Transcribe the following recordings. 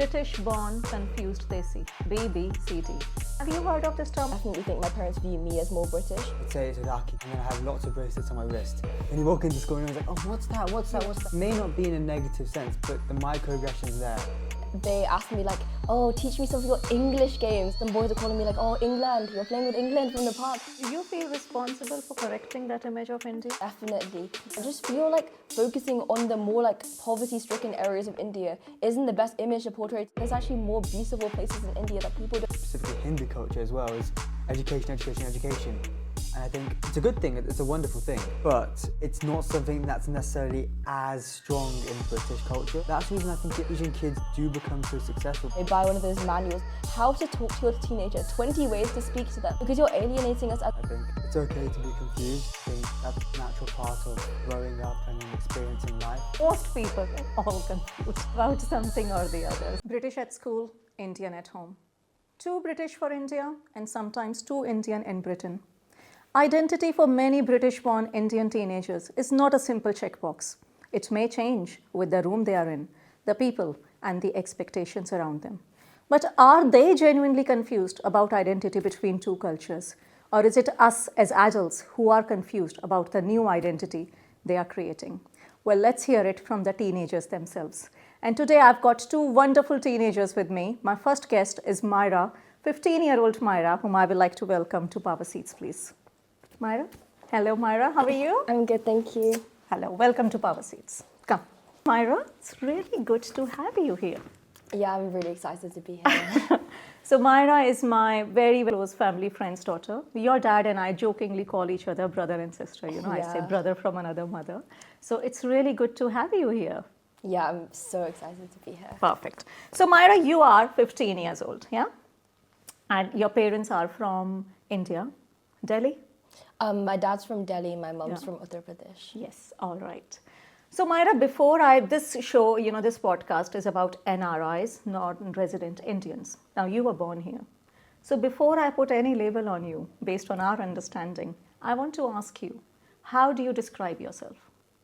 British-born confused Desi, BBCD. Have you heard of this term? I definitely think my parents view me as more British. I'd say it's a Iraqi, and then I have lots of bracelets on my wrist. When you walk into school and everyone's like, oh, what's that, what's that, what's that? It may not be in a negative sense, but the microaggressions there. They asked me like, oh, teach me some of your English games. Some boys are calling me like, oh, England, you're playing with England from the park. Do you feel responsible for correcting that image of India? Definitely. I just feel like focusing on the more like poverty-stricken areas of India isn't the best image to portray. There's actually more beautiful places in India that people don't. Specifically Hindu culture as well is education, education, education. And I think it's a good thing, it's a wonderful thing, but it's not something that's necessarily as strong in British culture. That's the reason I think Asian kids do become so successful. They buy one of those manuals, how to talk to your teenager, 20 ways to speak to them, because you're alienating us. I think it's okay to be confused. I think that's a natural part of growing up and experiencing life. Most people are all confused about something or the other. British at school, Indian at home. Too British for India and sometimes too Indian in Britain. Identity for many British-born Indian teenagers is not a simple checkbox. It may change with the room they are in, the people and the expectations around them. But are they genuinely confused about identity between two cultures? Or is it us as adults who are confused about the new identity they are creating? Well, let's hear it from the teenagers themselves. And today I've got two wonderful teenagers with me. My first guest is Myra, 15-year-old Myra, whom I would like to welcome to Power Seats, please. Myra. Hello, Myra. How are you? I'm good, thank you. Hello. Welcome to Power Seats. Come. Myra, it's really good to have you here. Yeah, I'm really excited to be here. So Myra is my very close family friend's daughter. Your dad and I jokingly call each other brother and sister. You know, Yeah. I say brother from another mother. So it's really good to have you here. Yeah, I'm so excited to be here. Perfect. So Myra, you are 15 years old, yeah? And your parents are from India, Delhi? My dad's from Delhi, my mum's Yeah. from Uttar Pradesh. Yes, all right. So Myra, this show, this podcast is about NRIs, non-resident Indians. Now you were born here. So before I put any label on you, based on our understanding, I want to ask you, how do you describe yourself?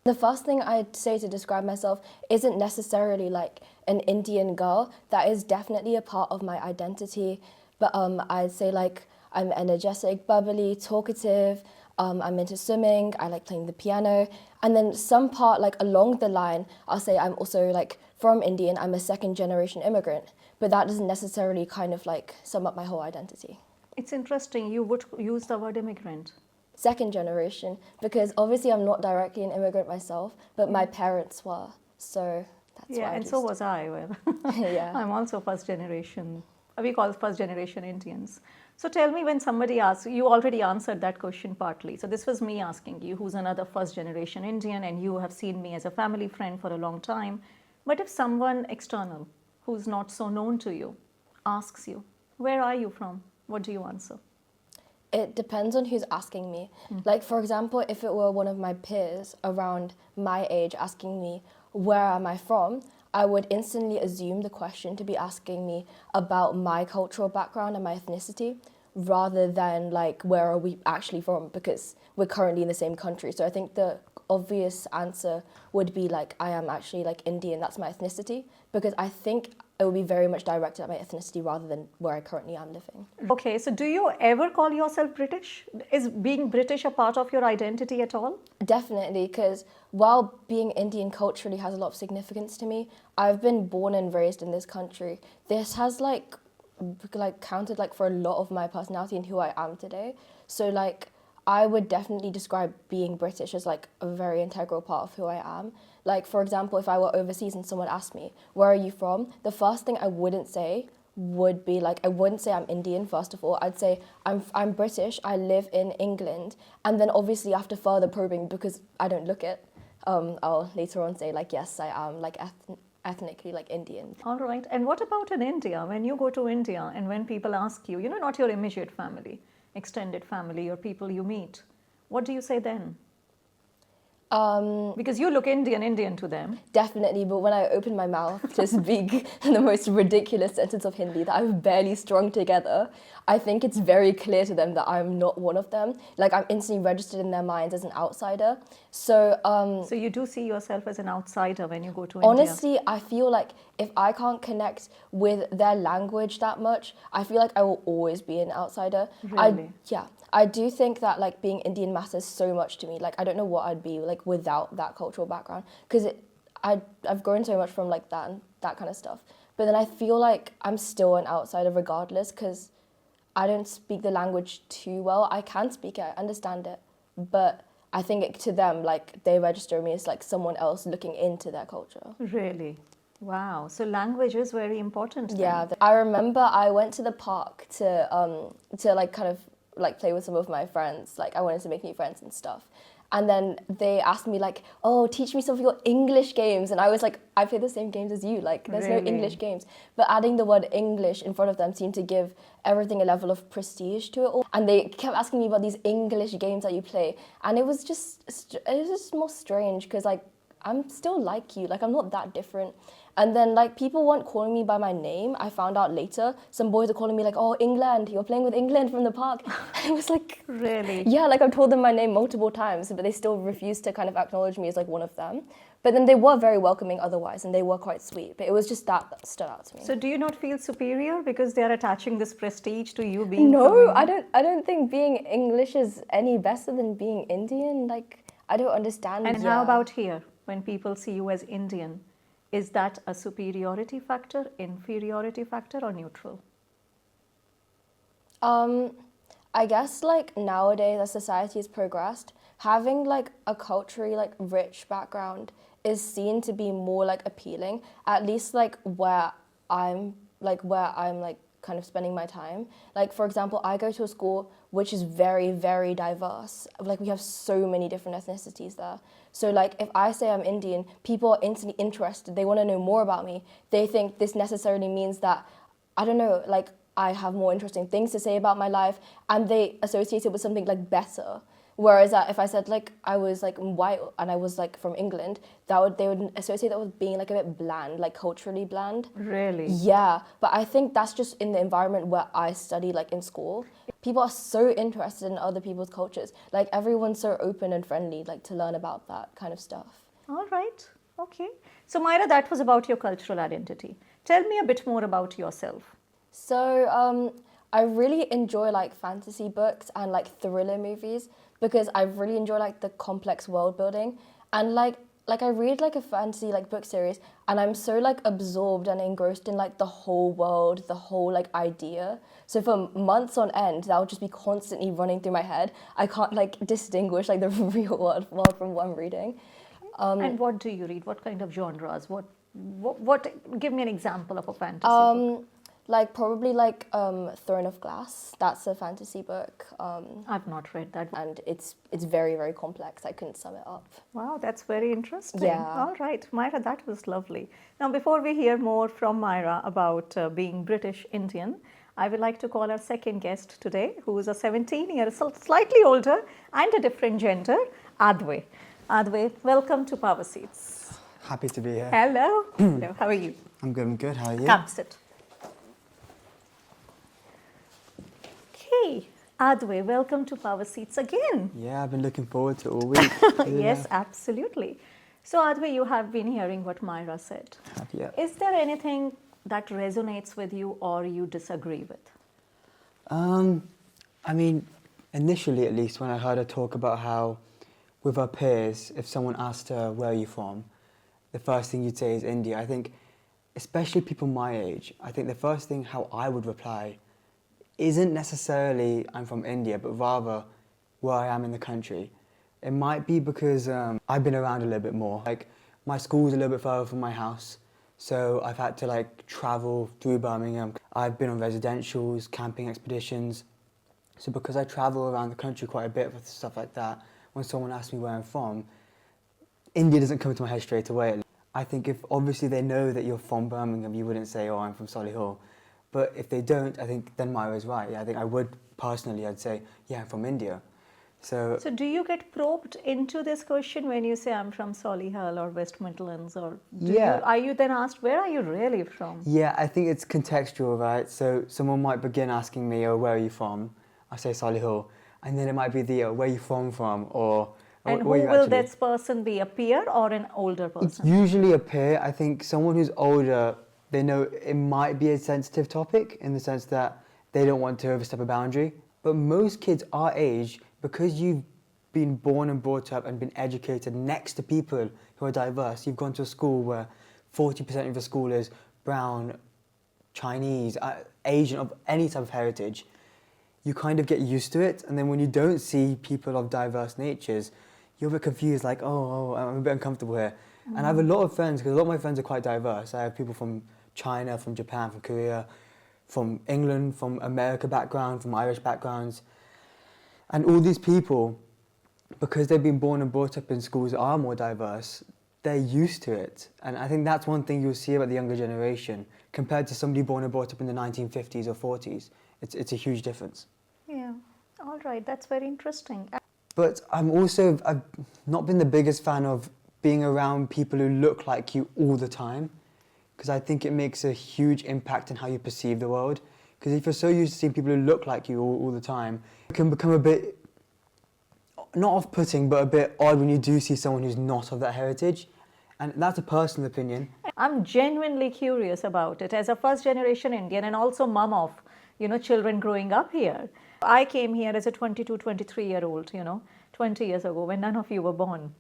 The first thing I'd say to describe myself isn't necessarily like an Indian girl. That is definitely a part of my identity. But I'd say like I'm energetic, bubbly, talkative. I'm into swimming. I like playing the piano. And then some part like along the line, I'll say I'm also like from Indian. I'm a second generation immigrant. But that doesn't necessarily kind of like sum up my whole identity. It's interesting you would use the word immigrant. Second generation, because obviously I'm not directly an immigrant myself, but my parents were. So that's why Yeah, I and so was I. Well, Yeah. I'm also first generation. We call first generation Indians. So tell me, when somebody asks, you already answered that question partly. So this was me asking you, who's another first generation Indian, and you have seen me as a family friend for a long time. But if someone external, who's not so known to you, asks you, where are you from? What do you answer? It depends on who's asking me. Like, for example, if it were one of my peers around my age asking me, where am I from? I would instantly assume the question to be asking me about my cultural background and my ethnicity, rather than like, where are we actually from? Because we're currently in the same country. So I think the obvious answer would be like, I am actually like Indian, that's my ethnicity. Because I think it would be very much directed at my ethnicity rather than where I currently am living. Okay, so do you ever call yourself British? Is being British a part of your identity at all? Definitely, because while being Indian culturally has a lot of significance to me, I've been born and raised in this country. This has like counted like for a lot of my personality and who I am today. So like I would definitely describe being British as like a very integral part of who I am. Like, for example, if I were overseas and someone asked me, where are you from? The first thing I wouldn't say would be like, I wouldn't say I'm Indian, first of all. I'd say I'm British, I live in England. And then obviously after further probing, because I don't look it, I'll later on say like, yes, I am like ethnically like Indian. All right. And what about in India? When you go to India and when people ask you, not your immediate family, extended family or people you meet, what do you say then? Because you look Indian to them. Definitely, but when I open my mouth to speak the most ridiculous sentence of Hindi that I've barely strung together, I think it's very clear to them that I'm not one of them. Like, I'm instantly registered in their minds as an outsider. So, So you do see yourself as an outsider when you go to honestly, India? I feel like if I can't connect with their language that much, I feel like I will always be an outsider. Really? I do think that like being Indian matters so much to me. Like, I don't know what I'd be like without that cultural background, because I've grown so much from like that and that kind of stuff. But then I feel like I'm still an outsider regardless, because I don't speak the language too well. I can speak it, I understand it, but I think to them, like, they register me as like someone else looking into their culture. Really? Wow. So language is very important then. Yeah, I remember I went to the park to like kind of like play with some of my friends. Like, I wanted to make new friends and stuff. And then they asked me like, oh, teach me some of your English games. And I was like, I play the same games as you. Like, there's no Really? English games. But adding the word English in front of them seemed to give everything a level of prestige to it all. And they kept asking me about these English games that you play. And it was just more strange, because like, I'm still like you. Like, I'm not that different. And then, like, people weren't calling me by my name. I found out later. Some boys are calling me, like, oh, England, you're playing with England from the park. I was like... Really? Yeah, like, I've told them my name multiple times, but they still refused to kind of acknowledge me as, like, one of them. But then they were very welcoming otherwise, and they were quite sweet. But it was just that stood out to me. So do you not feel superior because they are attaching this prestige to you being No, from I India? don't think being English is any better than being Indian. Like, I don't understand. And how about here, when people see you as Indian? Is that a superiority factor, inferiority factor, or neutral? I guess like nowadays as society has progressed, having like a culturally like rich background is seen to be more like appealing, at least like where I'm kind of spending my time. Like, for example, I go to a school which is very, very diverse. Like, we have so many different ethnicities there. So like, if I say I'm Indian, people are instantly interested. They want to know more about me. They think this necessarily means that, I don't know, like, I have more interesting things to say about my life, and they associate it with something like better. Whereas if I said like I was like white and I was like from England, they would associate that with being like a bit bland, like culturally bland. Really? Yeah, but I think that's just in the environment where I study, like in school. People are so interested in other people's cultures. Like, everyone's so open and friendly, like, to learn about that kind of stuff. All right. Okay. So Myra, that was about your cultural identity. Tell me a bit more about yourself. So I really enjoy like fantasy books and like thriller movies, because I really enjoy like the complex world building, and like I read like a fantasy like book series, and I'm so like absorbed and engrossed in like the whole world, the whole like idea. So for months on end, that would just be constantly running through my head. I can't like distinguish like the real world from what I'm reading. And what do you read? What kind of genres? What give me an example of a fantasy book. Like probably like Throne of Glass. That's a fantasy book. I've not read that. And it's very, very complex. I couldn't sum it up. Wow, that's very interesting. Yeah. All right, Myra, that was lovely. Now, before we hear more from Myra about being British Indian, I would like to call our second guest today, who is a 17-year, slightly older and a different gender, Aadvay. Aadvay, welcome to Power Seats. Happy to be here. Hello. Hello. How are you? I'm good, How are you? Come sit. Okay, Aadvay, welcome to Power Seats again. Yeah, I've been looking forward to it all week. Yes, absolutely. So, Aadvay, you have been hearing what Myra said. Yeah. Is there anything that resonates with you or you disagree with? I mean, initially at least, when I heard her talk about how with her peers, if someone asked her, where are you from? The first thing you'd say is India. I think, especially people my age, I think the first thing how I would reply isn't necessarily I'm from India, but rather where I am in the country. It might be because I've been around a little bit more. Like, my school's a little bit further from my house, so I've had to like travel through Birmingham. I've been on residentials, camping expeditions. So because I travel around the country quite a bit with stuff like that, when someone asks me where I'm from, India doesn't come to my head straight away. I think if obviously they know that you're from Birmingham, you wouldn't say, oh, I'm from Solihull. But if they don't, I think then Myra's right. Yeah, I think I would personally, I'd say, yeah, I'm from India. So So do you get probed into this question when you say I'm from Solihull or West Midlands, or Yeah. are you then asked where are you really from? yeah, I think it's contextual, right? So someone might begin asking me, "Oh, where are you from?" I say Solihull, and then it might be the "Where are you from?" or And who "Where are you will actually?" this person be, a peer or an older It's person? usually a peer. I think someone who's older, they know it might be a sensitive topic in the sense that they don't want to overstep a boundary. But most kids our age, because you've been born and brought up and been educated next to people who are diverse, you've gone to a school where 40% of the school is brown, Chinese, Asian, of any type of heritage, you kind of get used to it. And then when you don't see people of diverse natures, you're a bit confused, like, oh, I'm a bit uncomfortable here. And I have a lot of friends, because a lot of my friends are quite diverse. I have people from China, from Japan, from Korea, from England, from America background, from Irish backgrounds. And all these people, because they've been born and brought up in schools that are more diverse, they're used to it. And I think that's one thing you'll see about the younger generation compared to somebody born and brought up in the 1950s or 40s. It's a huge difference. Yeah, all right, that's very interesting. But I've not been the biggest fan of being around people who look like you all the time, because I think it makes a huge impact on how you perceive the world. Because if you're so used to seeing people who look like you all the time, it can become a bit, not off-putting, but a bit odd when you do see someone who's not of that heritage. And that's a personal opinion. I'm genuinely curious about it as a first generation Indian and also mum of, children growing up here. I came here as a 22, 23-year-old, 20 years ago when none of you were born.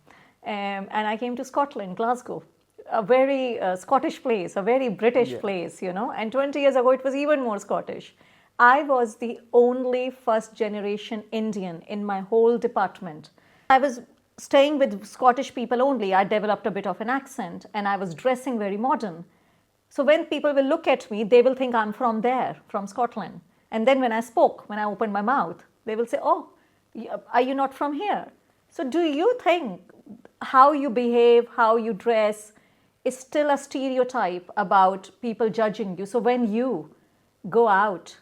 And I came to Scotland, Glasgow, a very Scottish place, a very British place, and 20 years ago it was even more Scottish. I was the only first generation Indian in my whole department. I was staying with Scottish people only. I developed a bit of an accent and I was dressing very modern. So when people will look at me, they will think I'm from there, from Scotland. And then when I spoke, when I opened my mouth, they will say, oh, are you not from here? So do you think how you behave, how you dress is still a stereotype about people judging you? So when you go out,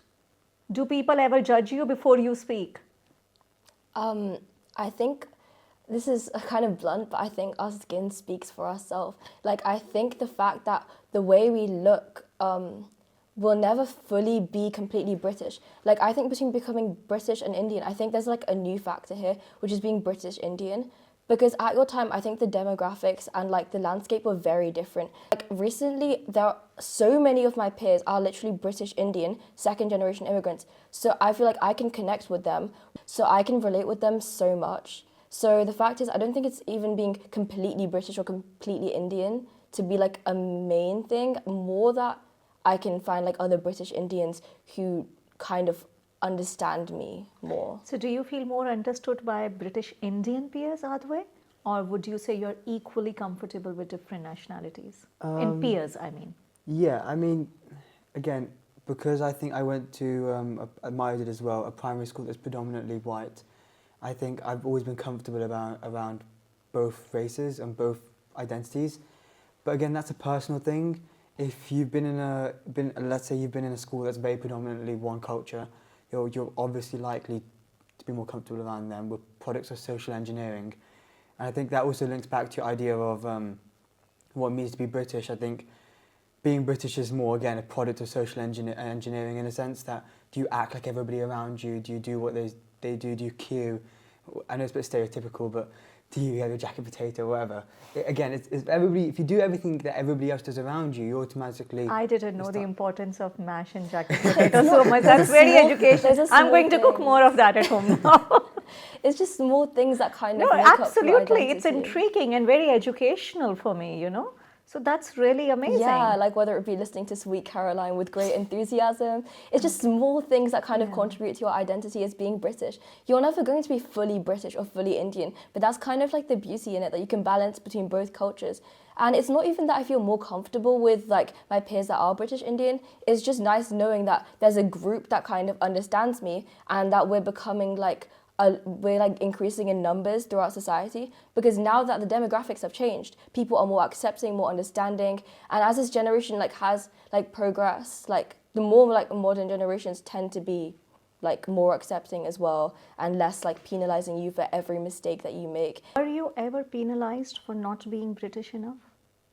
do people ever judge you before you speak? I think this is kind of blunt, but I think our skin speaks for ourselves. Like, I think the fact that the way we look will never fully be completely British. Like, I think between becoming British and Indian, I think there's like a new factor here, which is being British Indian. Because at your time, I think the demographics and like the landscape were very different. Like recently, there are so many of my peers are literally British Indian, second generation immigrants. So I feel like I can connect with them. So I can relate with them so much. So the fact is, I don't think it's even being completely British or completely Indian to be like a main thing. More that I can find like other British Indians who kind of understand me more. So do you feel more understood by British Indian peers, Aadvay? Or would you say you're equally comfortable with different nationalities? In peers, I mean. Yeah, I mean, again, because I think I went to, I did as well, a primary school that's predominantly white, I think I've always been comfortable around both races and both identities. But again, that's a personal thing. If you've let's say you've been in a school that's very predominantly one culture, you're obviously likely to be more comfortable around them with products of social engineering. And I think that also links back to your idea of what it means to be British. I think being British is more, again, a product of social engineering in a sense that, do you act like everybody around you? Do you do what they do? Do you queue? I know it's a bit stereotypical, but do you have a jacket potato or whatever? Again, it's everybody. If you do everything that everybody else does around you, you automatically... I didn't know the importance of mash and jacket potato so much. That's very educational. I'm going to cook more of that at home now. It's just small things that kind of No, make up your absolutely. identity. It's intriguing and very educational for me, So that's really amazing. Yeah, like whether it be listening to Sweet Caroline with great enthusiasm. It's just small things that kind of contribute to your identity as being British. You're never going to be fully British or fully Indian, but that's kind of like the beauty in it, that you can balance between both cultures. And it's not even that I feel more comfortable with like my peers that are British Indian. It's just nice knowing that there's a group that kind of understands me and that we're becoming like we're like increasing in numbers throughout society, because now that the demographics have changed, people are more accepting, more understanding, and as this generation like has like progress, like the more like modern generations tend to be like more accepting as well, and less like penalizing you for every mistake that you make. Were you ever penalized for not being British enough?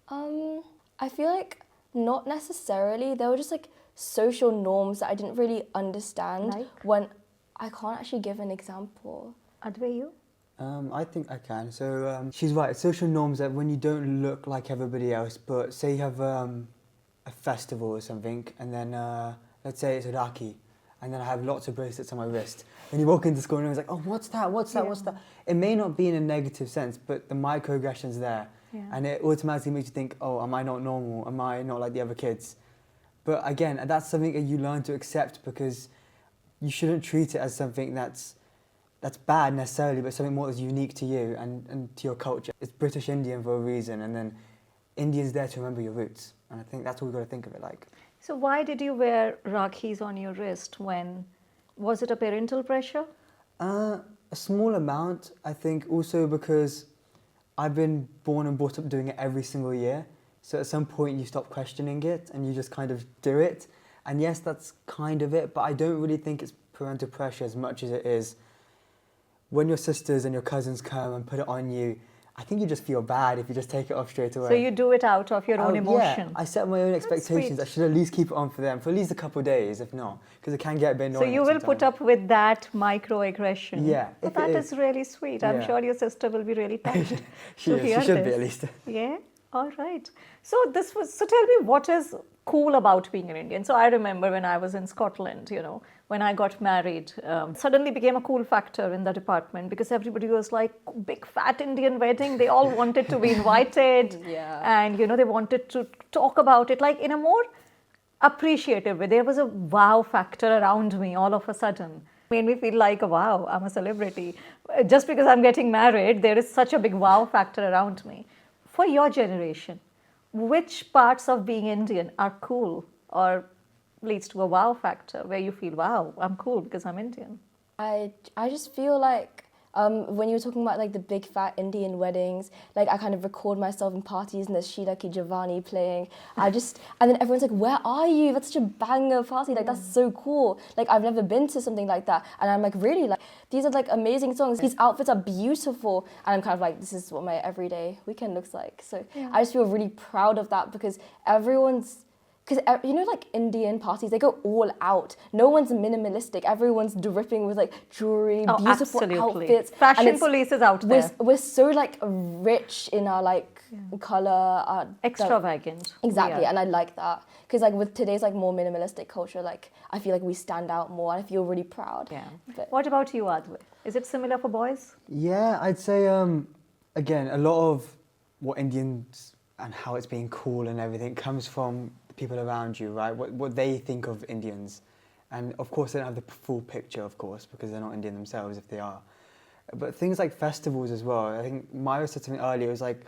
I feel like not necessarily. There were just like social norms that I didn't really understand. Like? When I can't actually give an example. Aadvay, you? I think I can. So she's right. Social norms that when you don't look like everybody else, but say you have a festival or something, and then let's say it's a Rakhi, and then I have lots of bracelets on my wrist. And you walk into school and everyone's like, oh, what's that? What's that? What's that? It may not be in a negative sense, but the microaggression's there. Yeah. And it automatically makes you think, oh, am I not normal? Am I not like the other kids? But again, that's something that you learn to accept, because you shouldn't treat it as something that's bad necessarily, but something more that's unique to you and to your culture. It's British Indian for a reason, and then India's there to remember your roots. And I think that's what we've got to think of it like. So why did you wear Rakhis on your wrist was it a parental pressure? A small amount, I think, also because I've been born and brought up doing it every single year. So at some point you stop questioning it and you just kind of do it. And yes, that's kind of it, but I don't really think it's parental pressure as much as it is when your sisters and your cousins come and put it on you. I think you just feel bad if you just take it off straight away. So you do it out of your own emotion. Yeah, I set my own expectations. sweet. I should at least keep it on for them for at least a couple of days, if not, because it can get a bit So annoying. you will put up with that microaggression. Yeah, Well, if it that is. is really sweet. I'm Yeah. sure your sister will be really touched She to is. hear She should this. be at least. Yeah. All right. So tell me, what is cool about being an Indian? So I remember when I was in Scotland, when I got married, suddenly became a cool factor in the department, because everybody was like, big fat Indian wedding. They all wanted to be invited. And, they wanted to talk about it like in a more appreciative way. There was a wow factor around me all of a sudden. Made me feel like, wow, I'm a celebrity. Just because I'm getting married, there is such a big wow factor around me. For your generation, which parts of being Indian are cool or leads to a wow factor where you feel, wow, I'm cool because I'm Indian? I just feel like when you were talking about like the big fat Indian weddings, like I kind of record myself in parties and there's Sheila Ki Javani playing. And then everyone's like, where are you? That's such a banger party. Like, that's so cool. Like, I've never been to something like that. And I'm like, really? Like, these are like amazing songs. These outfits are beautiful. And I'm kind of like, this is what my everyday weekend looks like. So I just feel really proud of that, because like Indian parties, they go all out. No one's minimalistic. Everyone's dripping with like jewelry, beautiful outfits. Fashion police is out there. We're so like rich in our like color. Extravagant. Exactly, and I like that, because like with today's like more minimalistic culture, like I feel like we stand out more, and I feel really proud. Yeah. But What about you, Aadvay? Is it similar for boys? Yeah, I'd say, again, a lot of what Indians and how it's being cool and everything comes from the people around you, right? What they think of Indians. And of course, they don't have the full picture, of course, because they're not Indian themselves if they are. But things like festivals as well. I think Maya said something earlier, it was like,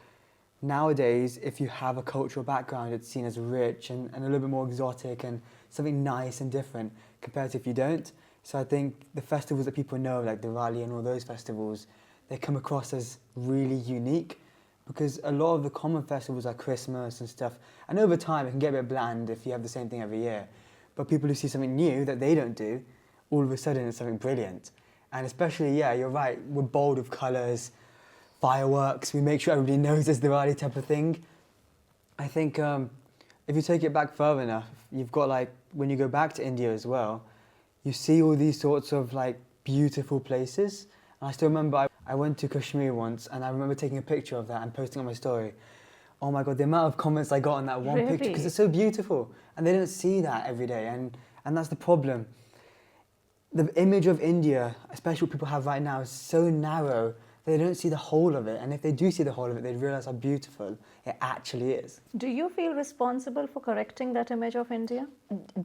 nowadays, if you have a cultural background, it's seen as rich and a little bit more exotic and something nice and different compared to if you don't. So I think the festivals that people know, like Diwali and all those festivals, they come across as really unique, because a lot of the common festivals like Christmas and stuff, and over time it can get a bit bland if you have the same thing every year. But people who see something new that they don't do, all of a sudden it's something brilliant. And especially, yeah, you're right, we're bold with colours, fireworks, we make sure everybody knows it's Diwali type of thing. I think if you take it back further enough, you've got like, when you go back to India as well, you see all these sorts of like beautiful places. And I still remember I went to Kashmir once, and I remember taking a picture of that and posting on my story. Oh my God, the amount of comments I got on that one picture, because it's so beautiful. And they don't see that every day, and that's the problem. The image of India, especially what people have right now, is so narrow, they don't see the whole of it. And if they do see the whole of it, they'd realise how beautiful it actually is. Do you feel responsible for correcting that image of India?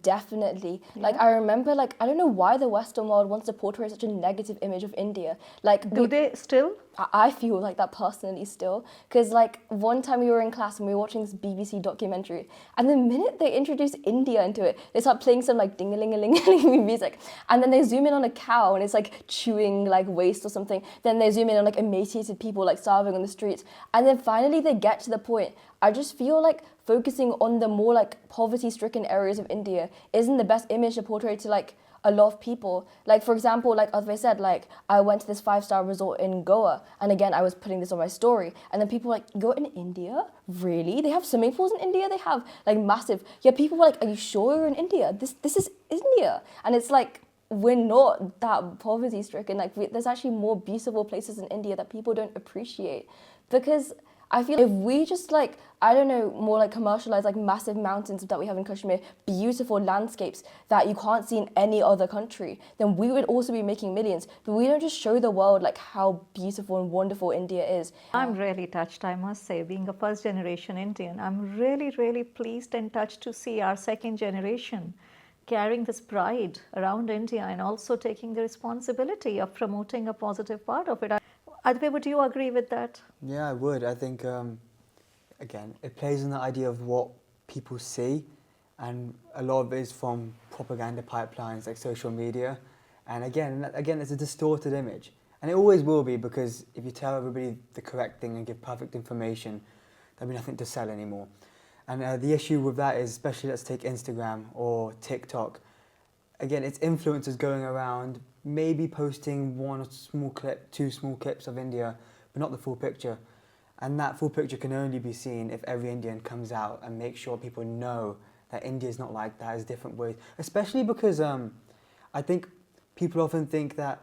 Definitely. Like, I remember, like, I don't know why the Western world wants to portray such a negative image of India. Like, Do they still? I feel like that personally still. Because, like, one time we were in class and we were watching this BBC documentary, and the minute they introduce India into it, they start playing some, like, ding-a-ling-a-ling-a-ling music. And then they zoom in on a cow and it's, like, chewing, like, waste or something. Then they zoom in on, like, emaciated people, like, starving on the streets. And then finally they get to the point. I just feel like focusing on the more, like, poverty-stricken areas of India isn't the best image to portray to, like, a lot of people, like for example, like Aadvay said, like I went to this 5-star resort in Goa, and again I was putting this on my story, and then people were like, "You're in India? Really? They have swimming pools in India? They have like massive." Yeah, people were like, "Are you sure you're in India? This is India," and it's like, we're not that poverty stricken. Like there's actually more beautiful places in India that people don't appreciate, because I feel if we just like, I don't know, more like commercialize like massive mountains that we have in Kashmir, beautiful landscapes that you can't see in any other country, then we would also be making millions. But we don't just show the world like how beautiful and wonderful India is. I'm really touched, I must say, being a first generation Indian. I'm really, really pleased and touched to see our second generation carrying this pride around India and also taking the responsibility of promoting a positive part of it. Aadvay, would you agree with that? Yeah, I would. I think, again, it plays on the idea of what people see, and a lot of it is from propaganda pipelines like social media. And again, it's a distorted image. And it always will be, because if you tell everybody the correct thing and give perfect information, there'll be nothing to sell anymore. And the issue with that is, especially let's take Instagram or TikTok. Again, it's influencers going around, maybe posting one small clip, 2 small clips of India, but not the full picture. And that full picture can only be seen if every Indian comes out and makes sure people know that India is not like that, there's different ways. Especially because I think people often think that,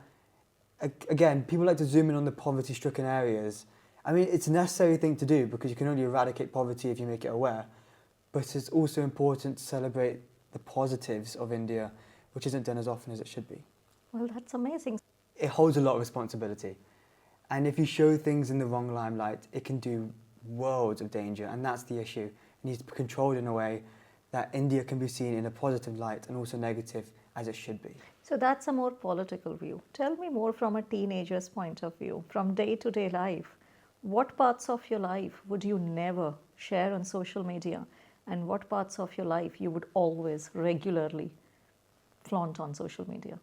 again, people like to zoom in on the poverty-stricken areas. I mean, it's a necessary thing to do, because you can only eradicate poverty if you make it aware. But it's also important to celebrate the positives of India, which isn't done as often as it should be. Well, that's amazing. It holds a lot of responsibility. And if you show things in the wrong limelight, it can do worlds of danger, and that's the issue. It needs to be controlled in a way that India can be seen in a positive light and also negative, as it should be. So that's a more political view. Tell me more from a teenager's point of view, from day-to-day life. What parts of your life would you never share on social media, and what parts of your life you would always regularly flaunt on social media?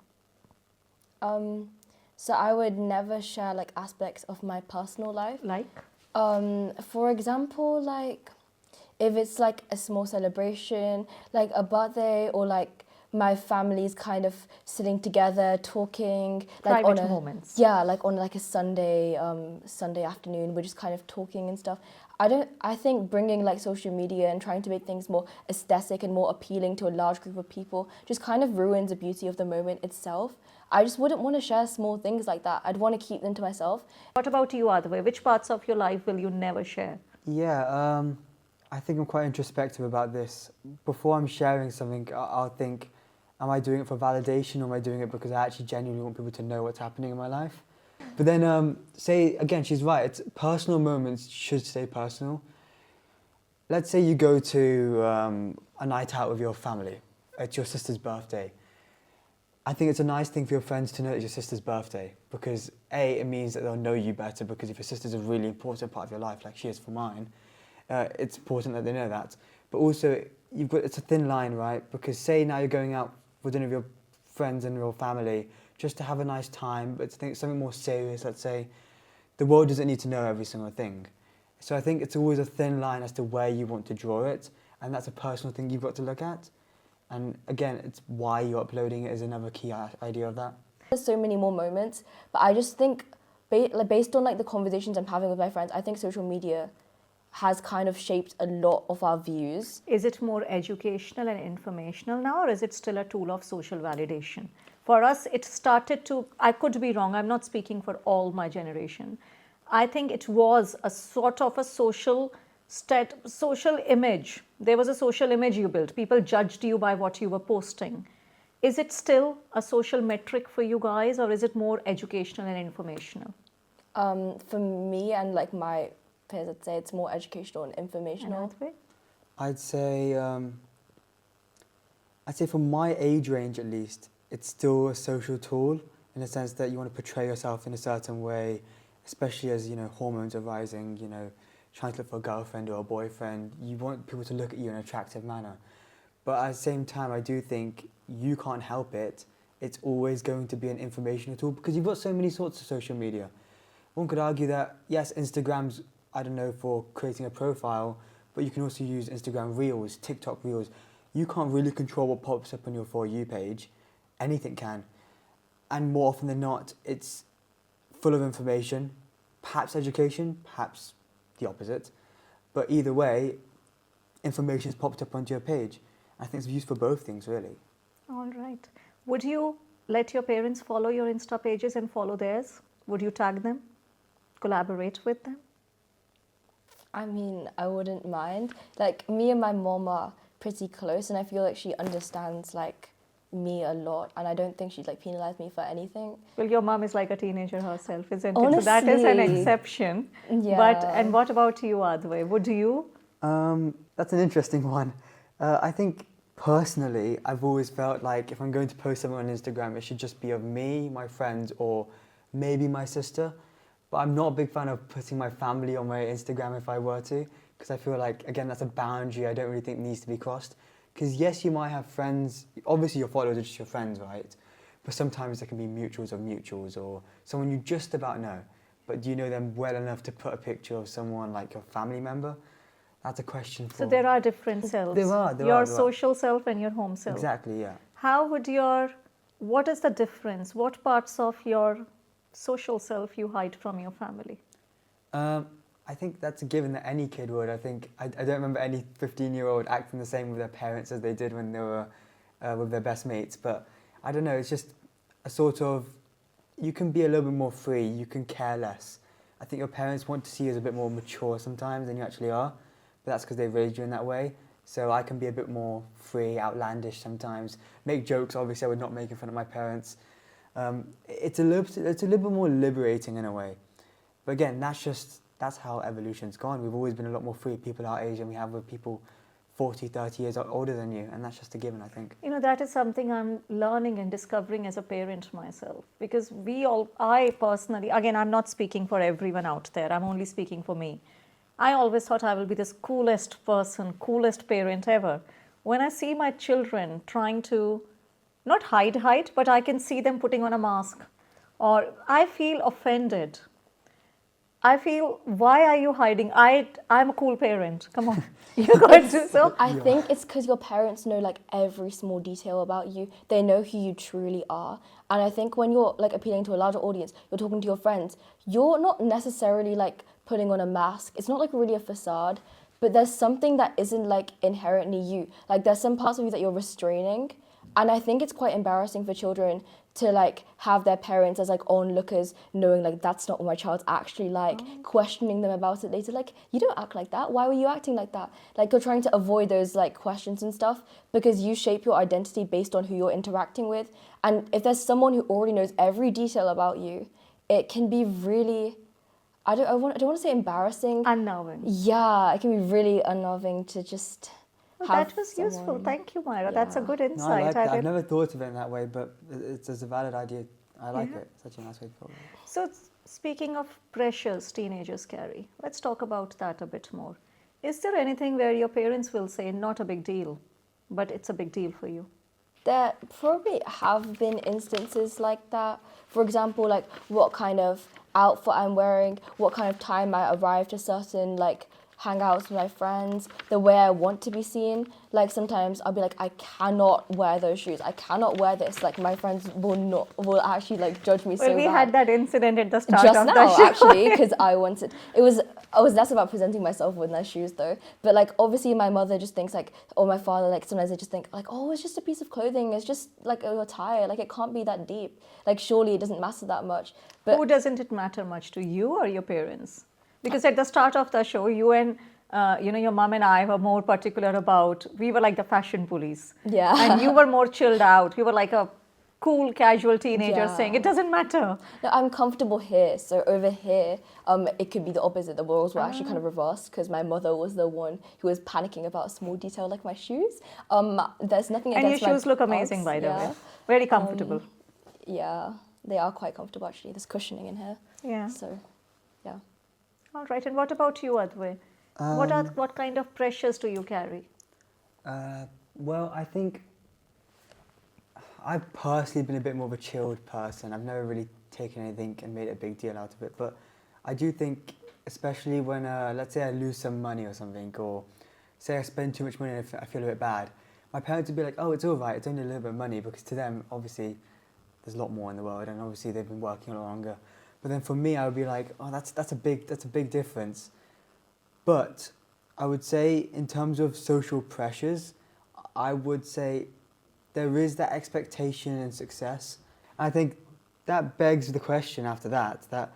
So I would never share like aspects of my personal life. Like? For example, like if it's like a small celebration, like a birthday, or like my family's kind of sitting together talking, like Private on a moments. Yeah, like on like a Sunday afternoon, we're just kind of talking and stuff. I think bringing like social media and trying to make things more aesthetic and more appealing to a large group of people just kind of ruins the beauty of the moment itself. I just wouldn't want to share small things like that. I'd want to keep them to myself. What about you, Aadvay? Which parts of your life will you never share? Yeah, I think I'm quite introspective about this. Before I'm sharing something, I'll think, am I doing it for validation, or am I doing it because I actually genuinely want people to know what's happening in my life? But then, say, again, she's right, it's personal moments should stay personal. Let's say you go to a night out with your family. It's your sister's birthday. I think it's a nice thing for your friends to know it's your sister's birthday, because A, it means that they'll know you better, because if your sister's a really important part of your life, like she is for mine, it's important that they know that. But also, it's a thin line, right? Because say now you're going out for dinner with your friends and your family, just to have a nice time, but to think something more serious, let's say, the world doesn't need to know every single thing. So I think it's always a thin line as to where you want to draw it, and that's a personal thing you've got to look at. And again, it's why you're uploading it is another key idea of that. There's so many more moments, but I just think, based on like the conversations I'm having with my friends, I think social media has kind of shaped a lot of our views. Is it more educational and informational now, or is it still a tool of social validation? For us, it started to, I could be wrong, I'm not speaking for all my generation. I think it was a sort of a social image. There was a social image you built. People judged you by what you were posting. Is it still a social metric for you guys, or is it more educational and informational? For me and like my peers, I'd say it's more educational and informational. And I'd say from my age range at least, it's still a social tool, in the sense that you want to portray yourself in a certain way, especially as, you know, hormones are rising, you know, trying to look for a girlfriend or a boyfriend. You want people to look at you in an attractive manner. But at the same time, I do think you can't help it. It's always going to be an informational tool, because you've got so many sorts of social media. One could argue that, yes, Instagram's, I don't know, for creating a profile, but you can also use Instagram Reels, TikTok Reels. You can't really control what pops up on your For You page. anything can. And more often than not, it's full of information, perhaps education, perhaps the opposite. But either way, information's popped up onto your page. I think it's used for both things, really. All right. Would you let your parents follow your Insta pages and follow theirs? Would you tag them? Collaborate with them? I mean, I wouldn't mind. Like, me and my mom are pretty close, and I feel like she understands, like, me a lot, and I don't think she'd, like, penalize me for anything. Well, your mom is like a teenager herself, isn't it? So that is an Honestly. exception. Yeah. And what about you, Aadvay? Would you? That's an interesting one. I think personally, I've always felt like if I'm going to post something on Instagram, it should just be of me, my friends, or maybe my sister. But I'm not a big fan of putting my family on my Instagram if I were to, because I feel like, again, that's a boundary I don't really think needs to be crossed. Because yes, you might have friends, obviously your followers are just your friends, right? But sometimes there can be mutuals of mutuals, or someone you just about know, but do you know them well enough to put a picture of someone like your family member? That's a question for... So there are different selves. There are. Your social self and your home self. Exactly, yeah. What is the difference? What parts of your social self you hide from your family? I think that's a given that any kid would. I don't remember any 15-year-old acting the same with their parents as they did when they were with their best mates. But I don't know, it's just a sort of, you can be a little bit more free, you can care less. I think your parents want to see you as a bit more mature sometimes than you actually are, but that's because they've raised you in that way. So I can be a bit more free, outlandish sometimes, make jokes. Obviously I would not make in front of my parents. It's a little bit more liberating in a way. But again, that's how evolution's gone. We've always been a lot more free, people our age, than we have with people 40, 30 years older than you, and that's just a given, I think. You know, that is something I'm learning and discovering as a parent myself, because I personally, again, I'm not speaking for everyone out there, I'm only speaking for me. I always thought I will be this coolest person, coolest parent ever. When I see my children trying to not hide, but I can see them putting on a mask, or I feel offended. I feel, why are you hiding? I'm a cool parent. Come on. You're going to so. I think it's because your parents know like every small detail about you. They know who you truly are. And I think when you're like appealing to a larger audience, you're talking to your friends, you're not necessarily like putting on a mask. It's not like really a facade, but there's something that isn't like inherently you. Like there's some parts of you that you're restraining. And I think it's quite embarrassing for children to like have their parents as like onlookers, knowing like that's not what my child's actually like, questioning them about it later, like you don't act like that, why were you acting like that? Like you're trying to avoid those like questions and stuff because you shape your identity based on who you're interacting with. And if there's someone who already knows every detail about you, it can be really, I don't want to say embarrassing. Unnerving. Yeah, it can be really unnerving to just that was useful. Thank you, Myra. That's a good insight. No, I like that. I've never thought of it in that way, but it's a valid idea. I like it. Such a nice way to put it. So, speaking of pressures teenagers carry, let's talk about that a bit more. Is there anything where your parents will say, not a big deal, but it's a big deal for you? There probably have been instances like that. For example, like what kind of outfit I'm wearing, what kind of time I arrive to certain like hangouts with my friends, the way I want to be seen. Like sometimes I'll be like, I cannot wear those shoes. I cannot wear this. Like my friends will actually like judge me so bad. Well, we had that incident at the start just of now, the show. actually, because I was less about presenting myself with nice shoes though. But like obviously my mother just thinks like, or my father, like sometimes they just think like, oh, it's just a piece of clothing. It's just like a attire. Like it can't be that deep. Like surely it doesn't matter that much. But who doesn't it matter much to, you or your parents? Because at the start of the show, you and your mom and I were more particular about, we were like the fashion police. Yeah. And you were more chilled out. You were like a cool, casual teenager saying, it doesn't matter. No, I'm comfortable here. So over here, it could be the opposite. The roles were actually kind of reversed because my mother was the one who was panicking about a small detail like my shoes. There's nothing against my And your shoes look amazing, by the way. Very comfortable. Yeah, they are quite comfortable actually. There's cushioning in here. Yeah. So, yeah. All right. And what about you, Aadvay? What kind of pressures do you carry? Well, I think I've personally been a bit more of a chilled person. I've never really taken anything and made a big deal out of it. But I do think, especially when, let's say I lose some money or something, or say I spend too much money and I feel a bit bad, my parents would be like, oh, it's all right, it's only a little bit of money, because to them, obviously, there's a lot more in the world, and obviously they've been working a lot longer. But then for me, I would be like, oh, that's a big difference. But I would say, in terms of social pressures, I would say there is that expectation and success. I think that begs the question after that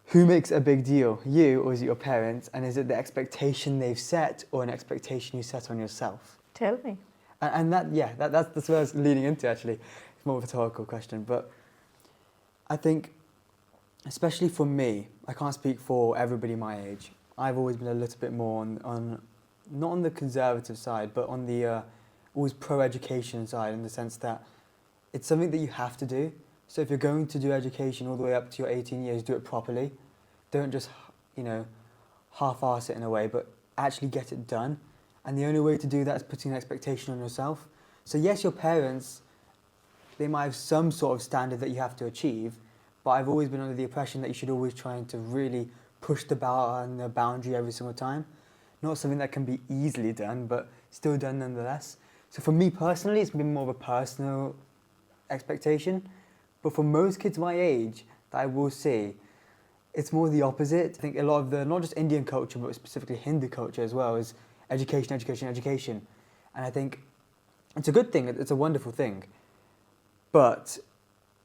who makes a big deal, you or is it your parents? And is it the expectation they've set or an expectation you set on yourself? Tell me. And that's where I was leading into, actually. It's more of a rhetorical question. But I think, especially for me, I can't speak for everybody my age. I've always been a little bit more on not on the conservative side, but on the always pro-education side, in the sense that it's something that you have to do. So if you're going to do education all the way up to your 18 years, do it properly. Don't just, half-arse it in a way, but actually get it done. And the only way to do that is putting an expectation on yourself. So yes, your parents, they might have some sort of standard that you have to achieve, but I've always been under the impression that you should always try to really push the boundary every single time. Not something that can be easily done, but still done nonetheless. So for me personally, it's been more of a personal expectation. But for most kids my age that I will see, it's more the opposite. I think a lot of not just Indian culture, but specifically Hindu culture as well, is education, education, education. And I think it's a good thing, it's a wonderful thing. But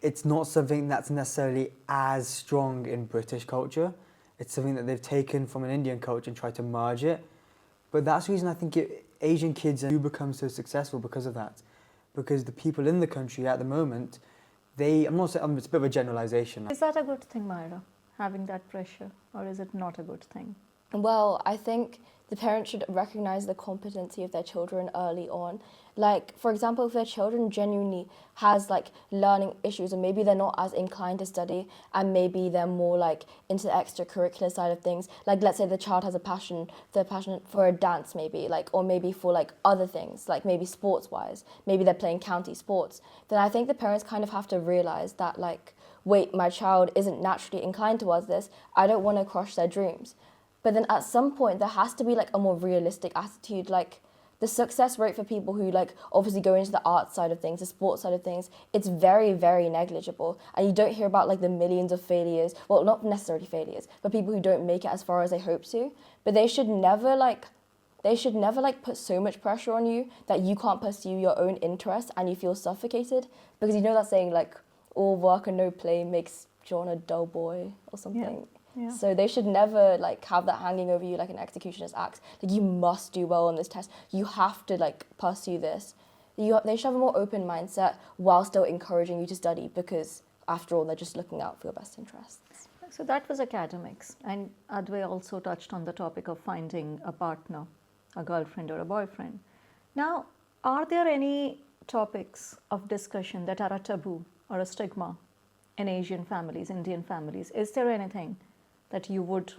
it's not something that's necessarily as strong in British culture. It's something that they've taken from an Indian culture and tried to merge it. But that's the reason I think Asian kids do become so successful because of that. Because the people in the country at the moment, I'm not saying, it's a bit of a generalization. Is that a good thing, Myra, having that pressure, or is it not a good thing? Well, I think the parents should recognize the competency of their children early on. Like, for example, if their children genuinely has learning issues, or maybe they're not as inclined to study, and maybe they're more into the extracurricular side of things. Like, let's say the child has they're passionate for a dance, maybe, or maybe for other things, maybe sports-wise. Maybe they're playing county sports. Then I think the parents kind of have to realize that wait, my child isn't naturally inclined towards this. I don't want to crush their dreams. But then at some point, there has to be a more realistic attitude. The success rate for people who obviously go into the art side of things, the sports side of things, it's very, very negligible. And you don't hear about the millions of failures. Well, not necessarily failures, but people who don't make it as far as they hope to. But they should never put so much pressure on you that you can't pursue your own interests and you feel suffocated. Because that saying all work and no play makes John a dull boy or something. Yeah. So they should never have that hanging over you like an executioner's axe. You must do well on this test. You have to pursue this. They should have a more open mindset while still encouraging you to study, because after all, they're just looking out for your best interests. So that was academics, and Aadvay also touched on the topic of finding a partner, a girlfriend or a boyfriend. Now, are there any topics of discussion that are a taboo or a stigma in Asian families, Indian families? Is there anything that you would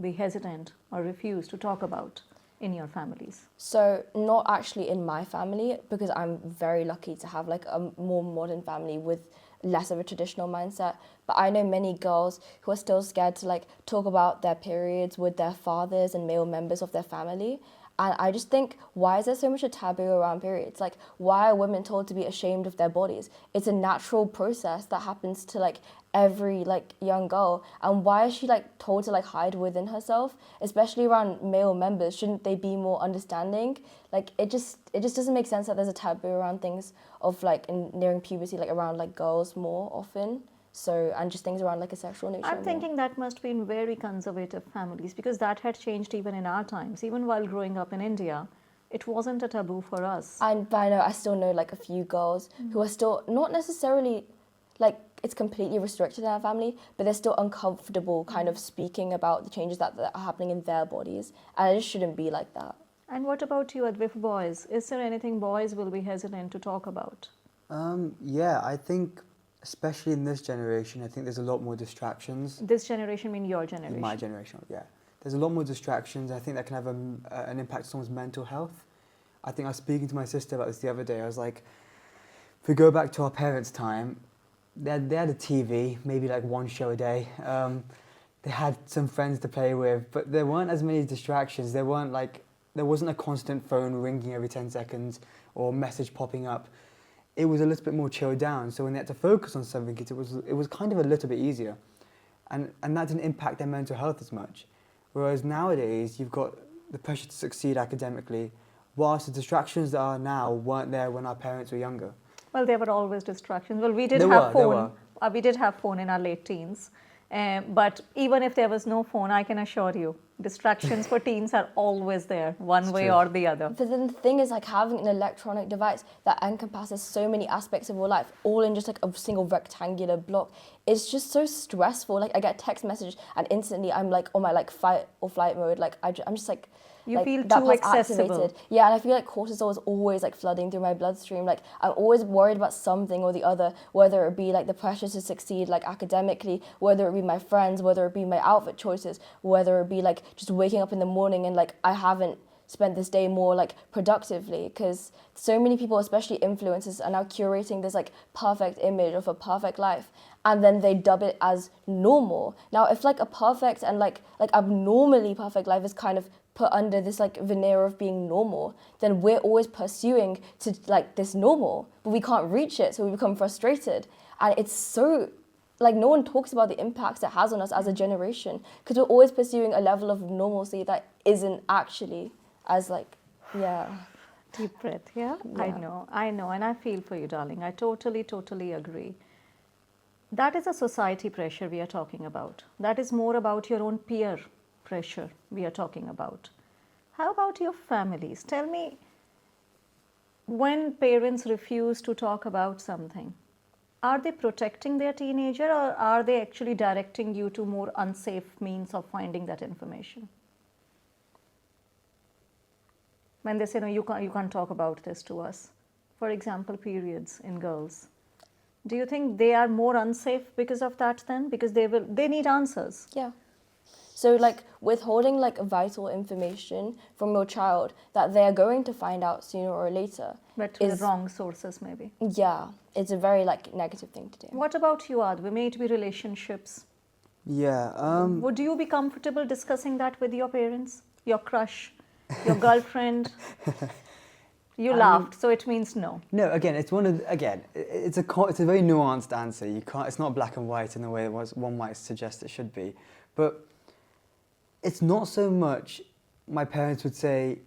be hesitant or refuse to talk about in your families? So not actually in my family, because I'm very lucky to have a more modern family with less of a traditional mindset. But I know many girls who are still scared to talk about their periods with their fathers and male members of their family. And I just think, why is there so much a taboo around periods? Why are women told to be ashamed of their bodies? It's a natural process that happens to every young girl. And why is she told to hide within herself, especially around male members? Shouldn't they be more understanding? It just doesn't make sense that there's a taboo around things of nearing puberty, around girls more often. So, and just things around a sexual nature. I'm thinking that must be in very conservative families, because that had changed even in our times. Even while growing up in India, it wasn't a taboo for us. But I still know a few girls who are still not necessarily it's completely restricted in our family, but they're still uncomfortable kind of speaking about the changes that are happening in their bodies. And it just shouldn't be like that. And what about you, Aadvay, for boys? Is there anything boys will be hesitant to talk about? Yeah, I think, especially in this generation, I think there's a lot more distractions. This generation mean your generation? My generation, yeah. There's a lot more distractions. I think that can have an impact on someone's mental health. I think I was speaking to my sister about this the other day. I was like, if we go back to our parents' time, they had a TV, maybe one show a day. They had some friends to play with, but there weren't as many distractions. There weren't there wasn't a constant phone ringing every 10 seconds or message popping up. It was a little bit more chilled down. So when they had to focus on something, it was kind of a little bit easier. And that didn't impact their mental health as much. Whereas nowadays, you've got the pressure to succeed academically, whilst the distractions that are now weren't there when our parents were younger. Well, there were always distractions. Well, we did There have were, there phone. We did have phone in our late teens. But even if there was no phone, I can assure you, distractions for teens are always there, one way or the other. But then the thing is, like, having an electronic device that encompasses so many aspects of your life, all in just like a single rectangular block, it's just so stressful. Like, I get a text message and instantly I'm like on my like fight or flight mode. Like, I'm just like, You like, feel that too part's accessible. activated. Yeah, and I feel like cortisol is always like flooding through my bloodstream. Like, I'm always worried about something or the other, whether it be like the pressure to succeed like academically, whether it be my friends, whether it be my outfit choices, whether it be like just waking up in the morning and like I haven't spent this day more like productively, because so many people, especially influencers, are now curating this like perfect image of a perfect life, and then they dub it as normal. Now, if like a perfect and like abnormally perfect life is kind of put under this like veneer of being normal, then we're always pursuing to like this normal, but we can't reach it, so we become frustrated. And it's so like no one talks about the impacts it has on us as a generation, because we're always pursuing a level of normalcy that isn't actually as like, yeah. Deep breath, yeah? Yeah. I know, and I feel for you, darling. I totally agree. That is a society pressure we are talking about. That is more about your own peer pressure we are talking about. How about your families? Tell me, when parents refuse to talk about something, are they protecting their teenager, or are they actually directing you to more unsafe means of finding that information? When they say, no, you can't talk about this to us. For example, periods in girls. Do you think they are more unsafe because of that then? Because they need answers. Yeah. So like withholding like vital information from your child that they're going to find out sooner or later. But through the wrong sources maybe. Yeah, it's a very like negative thing to do. What about you, Aadvay? May it be relationships? Yeah. Would you be comfortable discussing that with your parents? Your crush? Your girlfriend? You laughed, so it means no. No, again, it's it's a very nuanced answer. You can't. It's not black and white in the way one might suggest it should be, but it's not so much. My parents would say,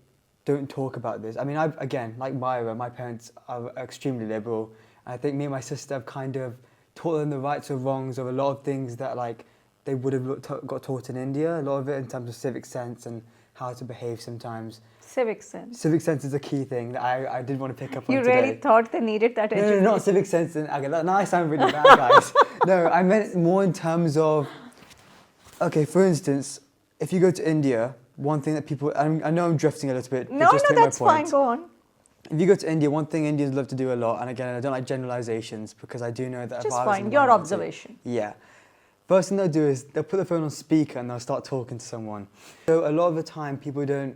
"Don't talk about this." I mean, like Myra, my parents are extremely liberal. And I think me and my sister have kind of taught them the rights or wrongs of a lot of things that like they would have got taught in India. A lot of it in terms of civic sense and how to behave sometimes. Civic sense. Civic sense is a key thing that I did want to pick up on You today. really thought they needed that education? No, not civic sense. Okay, now I sound really bad, guys. No, I meant more in terms of, okay, for instance, if you go to India, one thing that people, I know I'm drifting a little bit. No, just to make my that's point. fine, go on. If you go to India, one thing Indians love to do a lot, and again, I don't like generalizations because I do know that Just if I was in fine, the your minority- observation. Yeah. First thing they'll do is they'll put the phone on speaker and they'll start talking to someone. So a lot of the time, people don't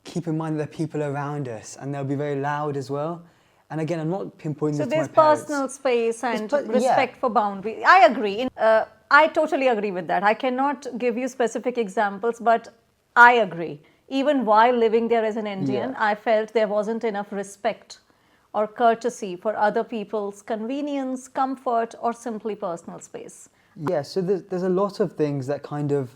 keep in mind that there are people around us, and they'll be very loud as well. And again, I'm not pinpointing So this to my there's parents. personal space and yeah. respect for boundaries. I agree. I totally agree with that. I cannot give you specific examples, but I agree. Even while living there as an Indian, Yeah. I felt there wasn't enough respect or courtesy for other people's convenience, comfort, or simply personal space. Yeah, so there's a lot of things that kind of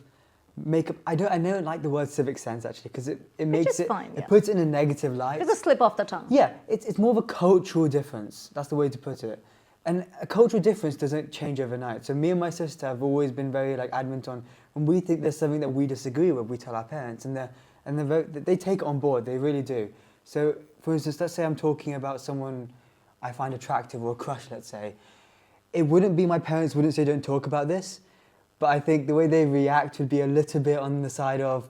make up. I don't like the word civic sense actually, because it makes is it fine, yeah. it puts it in a negative light. It's a slip of the tongue. Yeah, it's more of a cultural difference. That's the way to put it. And a cultural difference doesn't change overnight. So me and my sister have always been very like adamant on when we think there's something that we disagree with, we tell our parents, and they take it on board. They really do. So for instance, let's say I'm talking about someone I find attractive or a crush, let's say. It wouldn't be my parents wouldn't say don't talk about this, but I think the way they react would be a little bit on the side of,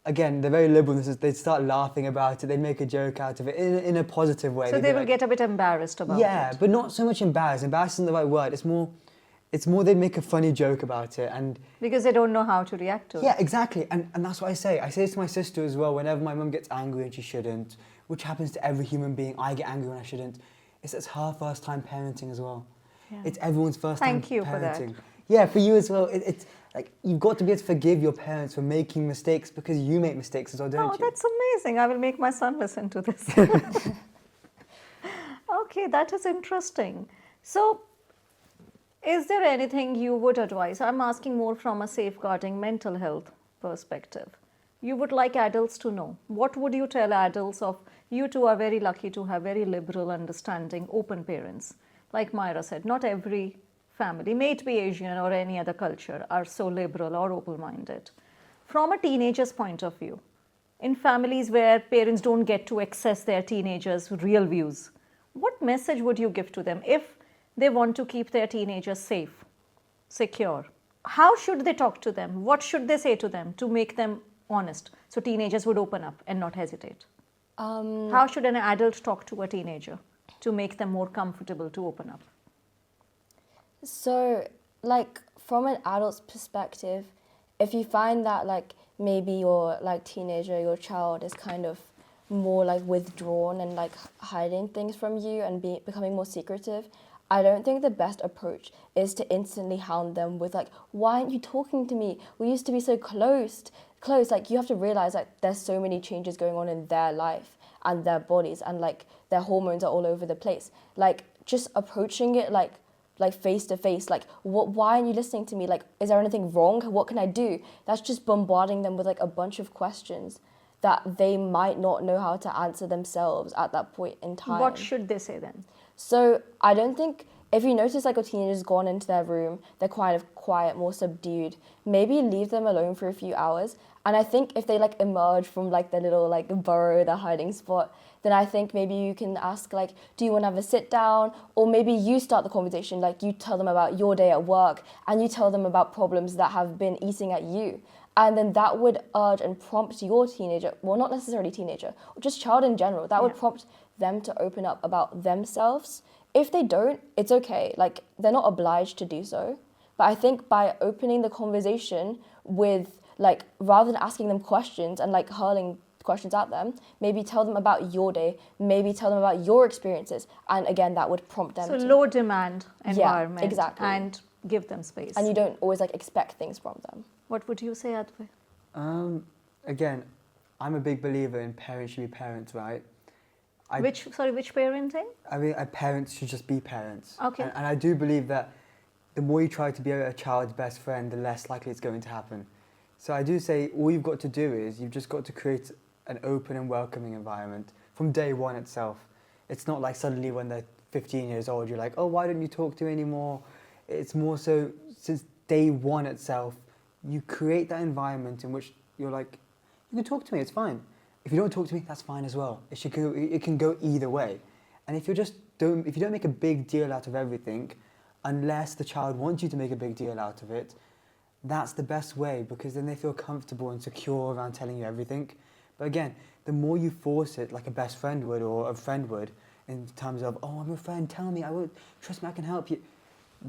again, they're very liberal. They'd start laughing about it. They'd make a joke out of it in a positive way. So They'd they be will like, get a bit embarrassed about it. yeah, but not so much embarrassed. Embarrassed isn't the right word. It's more they'd make a funny joke about it. And Because they don't know how to react to it. yeah, exactly. And that's what I say. I say this to my sister as well whenever my mum gets angry and she shouldn't, which happens to every human being. I get angry when I shouldn't. It's her first time parenting as well. Yeah. It's everyone's first time Thank you for that. parenting. Yeah, for you as well. It's like you've got to be able to forgive your parents for making mistakes because you make mistakes as well, don't Oh, you? that's amazing. I will make my son listen to this. Okay, that is interesting. So, is there anything you would advise? I'm asking more from a safeguarding mental health perspective. You would like adults to know. What would you tell adults of you two are very lucky to have very liberal, understanding, open parents? Like Myra said, not every family, may it be Asian or any other culture, are so liberal or open-minded. From a teenager's point of view, in families where parents don't get to access their teenagers' real views, what message would you give to them if they want to keep their teenagers safe, secure? How should they talk to them? What should they say to them to make them honest so teenagers would open up and not hesitate? How should an adult talk to a teenager to make them more comfortable to open up? So, like, from an adult's perspective, if you find that, like, maybe your, like, teenager, your child is kind of more, like, withdrawn and, like, hiding things from you and becoming more secretive, I don't think the best approach is to instantly hound them with, like, why aren't you talking to me? We used to be so close. Like, you have to realize, like, there's so many changes going on in their life and their bodies, and, like, their hormones are all over the place. Like, just approaching it, like face to face, like, why aren't you listening to me? Like, is there anything wrong? What can I do? That's just bombarding them with, like, a bunch of questions that they might not know how to answer themselves at that point in time. What should they say then? So I don't think, if you notice, like, a teenager's gone into their room, they're kind of quiet, more subdued, maybe leave them alone for a few hours. And I think if they, like, emerge from, like, their little, like, burrow, their hiding spot, then I think maybe you can ask, like, do you want to have a sit down? Or maybe you start the conversation, like, you tell them about your day at work and you tell them about problems that have been eating at you. And then that would urge and prompt your teenager, well, not necessarily teenager, just child in general, that would prompt them to open up about themselves. If they don't, it's okay. Like, they're not obliged to do so. But I think by opening the conversation with, like, rather than asking them questions and, like, hurling questions at them, maybe tell them about your day, maybe tell them about your experiences, and again, that would prompt them So to... low demand environment, exactly. and give them space. And you don't always, like, expect things from them. What would you say, Aadvay? Again, I'm a big believer in parents should be parents, right? Which parenting? I mean, parents should just be parents. Okay. And I do believe that the more you try to be a child's best friend, the less likely it's going to happen. So I do say all you've got to do is you've just got to create an open and welcoming environment from day one itself. It's not like suddenly when they're 15 years old, you're like, oh, why don't you talk to me anymore? It's more so since day one itself, you create that environment in which you're like, you can talk to me, it's fine. If you don't talk to me, that's fine as well. It can go either way. And if you don't make a big deal out of everything, unless the child wants you to make a big deal out of it, that's the best way, because then they feel comfortable and secure around telling you everything. But again, the more you force it, like a best friend would or a friend would, in terms of, oh, I'm your friend, tell me, trust me, I can help you,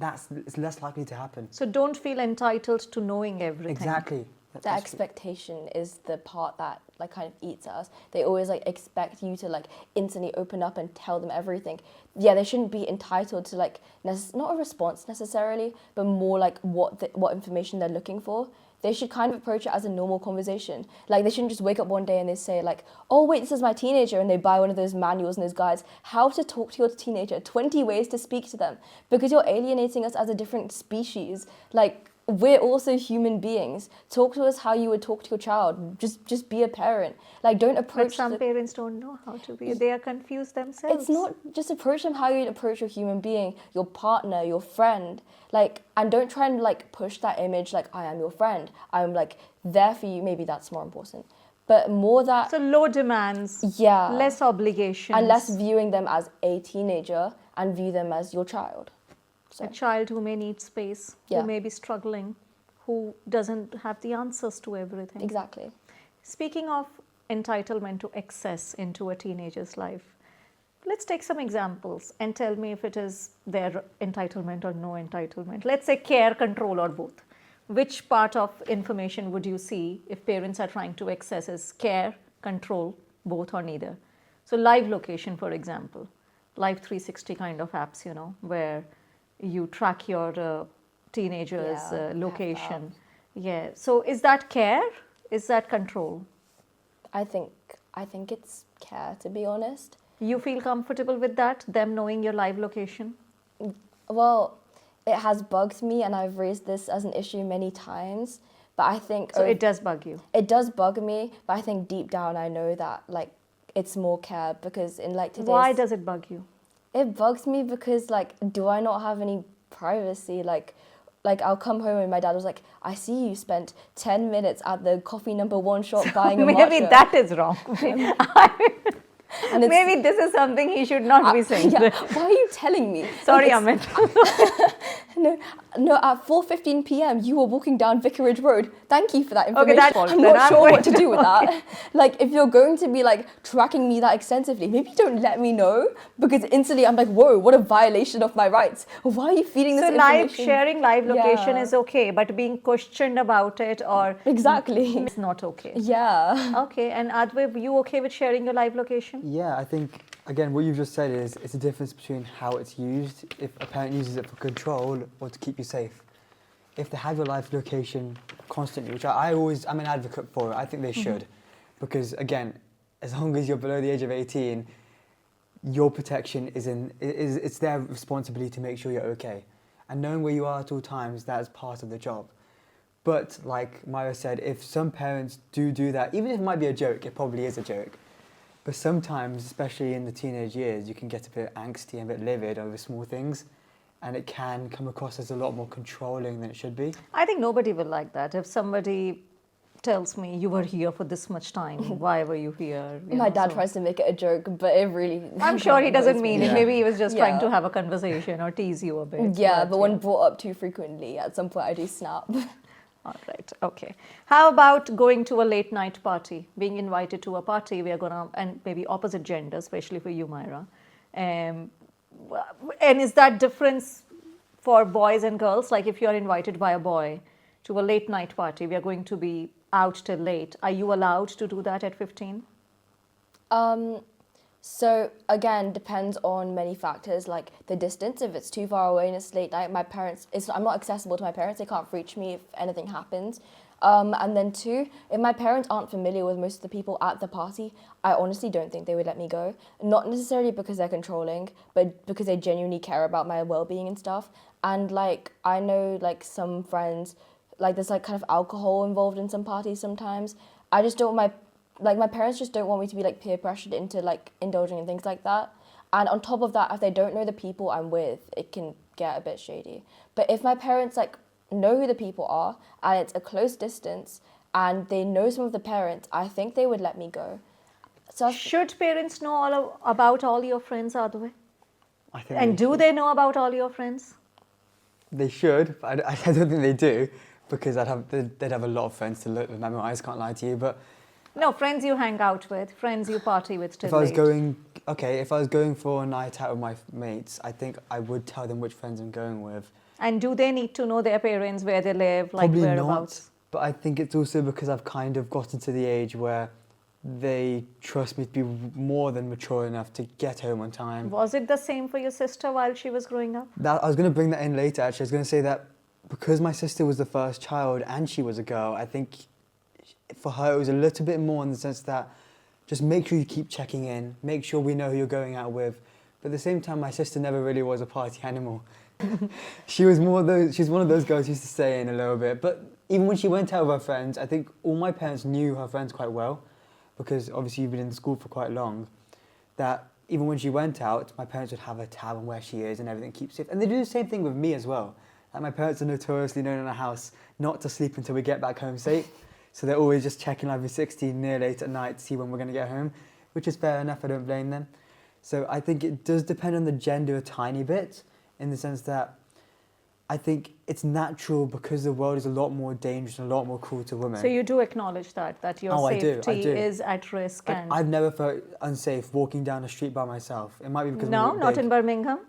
it's less likely to happen. So don't feel entitled to knowing everything. Exactly. The expectation is the part that, like, kind of eats at us. They always, like, expect you to, like, instantly open up and tell them everything. Yeah, they shouldn't be entitled to, like, not a response necessarily, but more like what information they're looking for. They should kind of approach it as a normal conversation. Like, they shouldn't just wake up one day and they say, like, oh, wait, this is my teenager, and they buy one of those manuals and those guides, how to talk to your teenager, 20 ways to speak to them, because you're alienating us as a different species. Like, we're also human beings. Talk to us how you would talk to your child. Just be a parent. Like, don't approach... But some parents don't know how to be. They are confused themselves. It's not just approach them how you'd approach your human being, your partner, your friend. Like, and don't try and, like, push that image, like, I am your friend. I'm, like, there for you. Maybe that's more important. But more that... So low demands. Yeah. Less obligations. And less viewing them as a teenager and view them as your child. So. A child who may need space, who may be struggling, who doesn't have the answers to everything. Exactly. Speaking of entitlement to access into a teenager's life, let's take some examples and tell me if it is their entitlement or no entitlement. Let's say care, control, or both. Which part of information would you see if parents are trying to access as care, control, both, or neither? So live location, for example, live 360 kind of apps, where you track your teenager's Yeah, I have location. Yeah. So is that care? Is that control? I think it's care, to be honest. You feel comfortable with that, them knowing your live location? Well, it has bugged me, and I've raised this as an issue many times. But I think So it does bug you. it does bug me. But I think deep down I know that like it's more care, because in like today's Why does it bug you? it bugs me because like, do I not have any privacy? Like I'll come home and my dad was like, I see you spent 10 minutes at the coffee number 1 shop buying a Maybe matcha. that is wrong. And it's, Maybe this is something he should not be saying. yeah, why are you telling me? Sorry, Like, Amit. No, at 4:15 p.m. you were walking down Vicarage Road. Thank you for that information. that's false. I'm Then not I'm sure going what to do with that. Like, if you're going to be like tracking me that extensively, maybe don't let me know, because instantly I'm like, whoa, what a violation of my rights. Why are you feeding this So information? sharing live location Yeah. is okay, but being questioned about it or Exactly. it's not okay. Yeah. Okay, and Aadvay, were you okay with sharing your live location? Yeah, I think, again, what you've just said is it's a difference between how it's used, if a parent uses it for control or to keep you safe. If they have your live location constantly, which I'm an advocate for it, I think they should. Because, again, as long as you're below the age of 18, your protection it's their responsibility to make sure you're okay. And knowing where you are at all times, that is part of the job. But like Maya said, if some parents do that, even if it might be a joke, it probably is a joke. But sometimes, especially in the teenage years, you can get a bit angsty and a bit livid over small things, and it can come across as a lot more controlling than it should be. I think nobody will like that. If somebody tells me you were here for this much time, why were you here? You My know, dad so- tries to make it a joke, but it really... I'm sure he doesn't annoys mean me. it. Yeah. Maybe he was just trying to Yeah. have a conversation or tease you a bit. Yeah, but when brought up too frequently, at some point I do snap. All right, okay. How about going to a late night party, being invited to a party, we are gonna, and maybe opposite gender, especially for you, Myra. And is that difference for boys and girls? Like if you're invited by a boy to a late night party, we are going to be out till late. Are you allowed to do that at 15? So again, depends on many factors, like the distance. If it's too far away and it's late night, I'm not accessible to my parents. They can't reach me if anything happens. And then 2, if my parents aren't familiar with most of the people at the party, I honestly don't think they would let me go. Not necessarily because they're controlling, but because they genuinely care about my well-being and stuff. And like, I know like some friends, like there's like kind of alcohol involved in some parties sometimes. I just don't want my parents just don't want me to be like peer pressured into like indulging in things like that. And on top of that, if they don't know the people I'm with, it can get a bit shady. But if my parents like know who the people are and it's a close distance and they know some of the parents, I think they would let me go. So Should parents know about all your friends, Aadvay? I think And do they know about all your friends? they should, but I don't think they do, because they'd have a lot of friends to look with. I mean, I just can't lie to you, but No, friends you hang out with, friends you party with till if I was late. if I was going for a night out with my mates, I think I would tell them which friends I'm going with. And do they need to know their parents, where they live, like Probably whereabouts? not, but I think it's also because I've kind of gotten to the age where they trust me to be more than mature enough to get home on time. Was it the same for your sister while she was growing up? I was going to bring that in later, actually. I was going to say that because my sister was the first child and she was a girl, I think for her it was a little bit more in the sense that just make sure you keep checking in, make sure we know who you're going out with. But at the same time, my sister never really was a party animal. She was one of those girls who used to stay in a little bit. But even when she went out with her friends, I think all my parents knew her friends quite well, because obviously you've been in school for quite long, that even when she went out, my parents would have a tab on where she is and everything keeps safe. And they do the same thing with me as well. Like my parents are notoriously known in the house not to sleep until we get back home safe. So they're always just checking like 16 near late at night to see when we're going to get home, which is fair enough, I don't blame them. So I think it does depend on the gender a tiny bit, in the sense that I think it's natural because the world is a lot more dangerous and a lot more cruel to women. So you do acknowledge that your I safety do. is at risk. Like, And I've never felt unsafe walking down the street by myself. It might be because no, I'm not big. in Birmingham.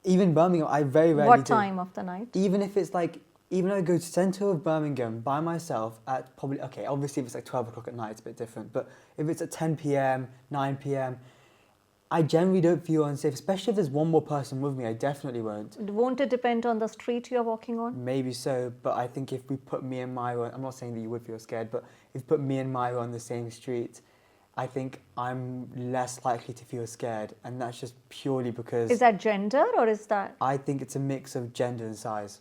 Even Birmingham, I very rarely What do. time of the night? Even if it's like, even though I go to centre of Birmingham by myself at probably, okay, obviously if it's like 12 o'clock at night, it's a bit different. But if it's at 10 p.m., 9 p.m., I generally don't feel unsafe, especially if there's one more person with me. I definitely won't. Won't it depend on the street you're walking on? Maybe so, but I think if we put me and Myra, I'm not saying that you would feel scared, but if you put me and Myra on the same street, I think I'm less likely to feel scared, and that's just purely because Is that gender or is that? I think it's a mix of gender and size.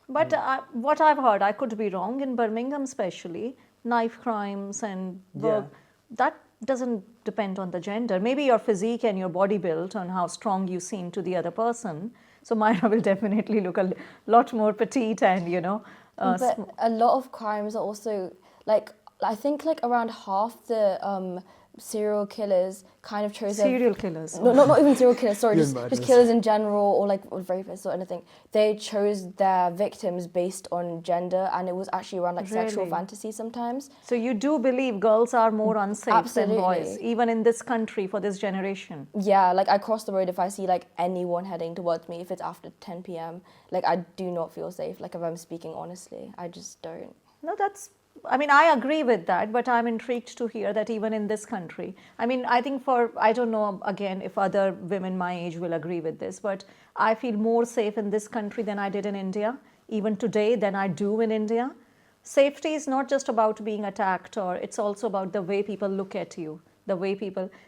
But what I've heard, I could be wrong, in Birmingham especially, knife crimes and work, that doesn't depend on the gender. Maybe your physique and your body build on how strong you seem to the other person. So Myra will definitely look a lot more petite and, But a lot of crimes are also, like, I think like around half the serial killers kind of chose serial killers. No, not even serial killers, sorry, You're just murderers. killers in general, or like or rapists or anything. They chose their victims based on gender, and it was actually around like sexual Really? fantasy sometimes. So you do believe girls are more unsafe Absolutely. than boys, even in this country for this generation? Yeah, like I cross the road if I see like anyone heading towards me, if it's after 10 p.m. Like I do not feel safe. Like if I'm speaking honestly, I just don't. No, I agree with that, but I'm intrigued to hear that even in this country. I think I don't know, again, if other women my age will agree with this, but I feel more safe in this country than I did in India, even today, than I do in India. Safety is not just about being attacked, or it's also about the way people look at you,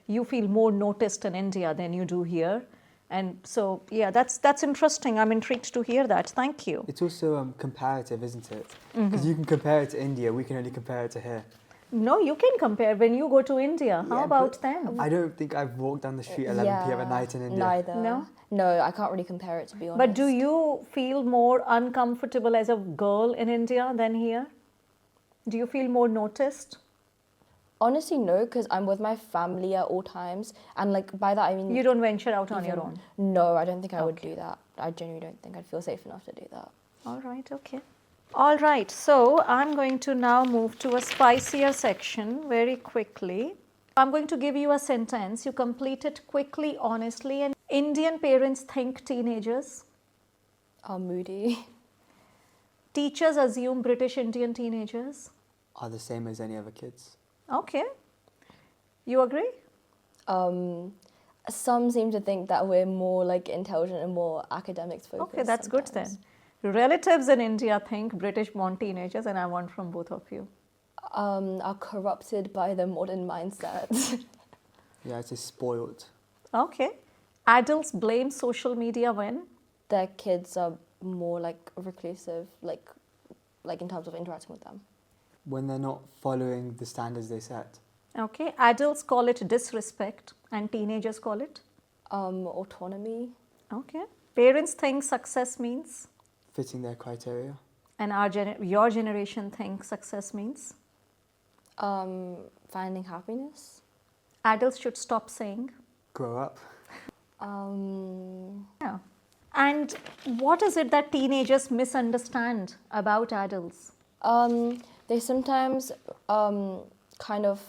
you feel more noticed in India than you do here. And so, yeah, that's interesting. I'm intrigued to hear that. Thank you. It's also comparative, isn't it? Because you can compare it to India, we can only compare it to here. No, you can compare when you go to India. How Yeah, about but them? I don't think I've walked down the street 11 p.m. at night in India. Neither. No? No, I can't really compare it, to be honest. But do you feel more uncomfortable as a girl in India than here? Do you feel more noticed? Honestly, no, because I'm with my family at all times, and like by that I mean You don't venture out on your own? No, I don't think I would do that. I genuinely don't think I'd feel safe enough to do that. All right, okay. All right, so I'm going to now move to a spicier section very quickly. I'm going to give you a sentence. You complete it quickly, honestly. And Indian parents think teenagers. Moody. Teachers assume British Indian teenagers. Are the same as any other kids. Okay. You agree? Some seem to think that we're more like intelligent and more academics focused. Okay, that's good sometimes. then. Relatives in India think British born teenagers, and I want from both of you. Are corrupted by the modern mindset. Yeah, it's just spoiled. Okay. Adults blame social media when? Their kids are more like reclusive, like in terms of interacting with them. When they're not following the standards they set. Okay. Adults call it disrespect, and teenagers call it? Autonomy. Okay. Parents think success means? Fitting their criteria. And your generation thinks success means? Finding happiness. Adults should stop saying? Grow up. Yeah. And what is it that teenagers misunderstand about adults? They sometimes kind of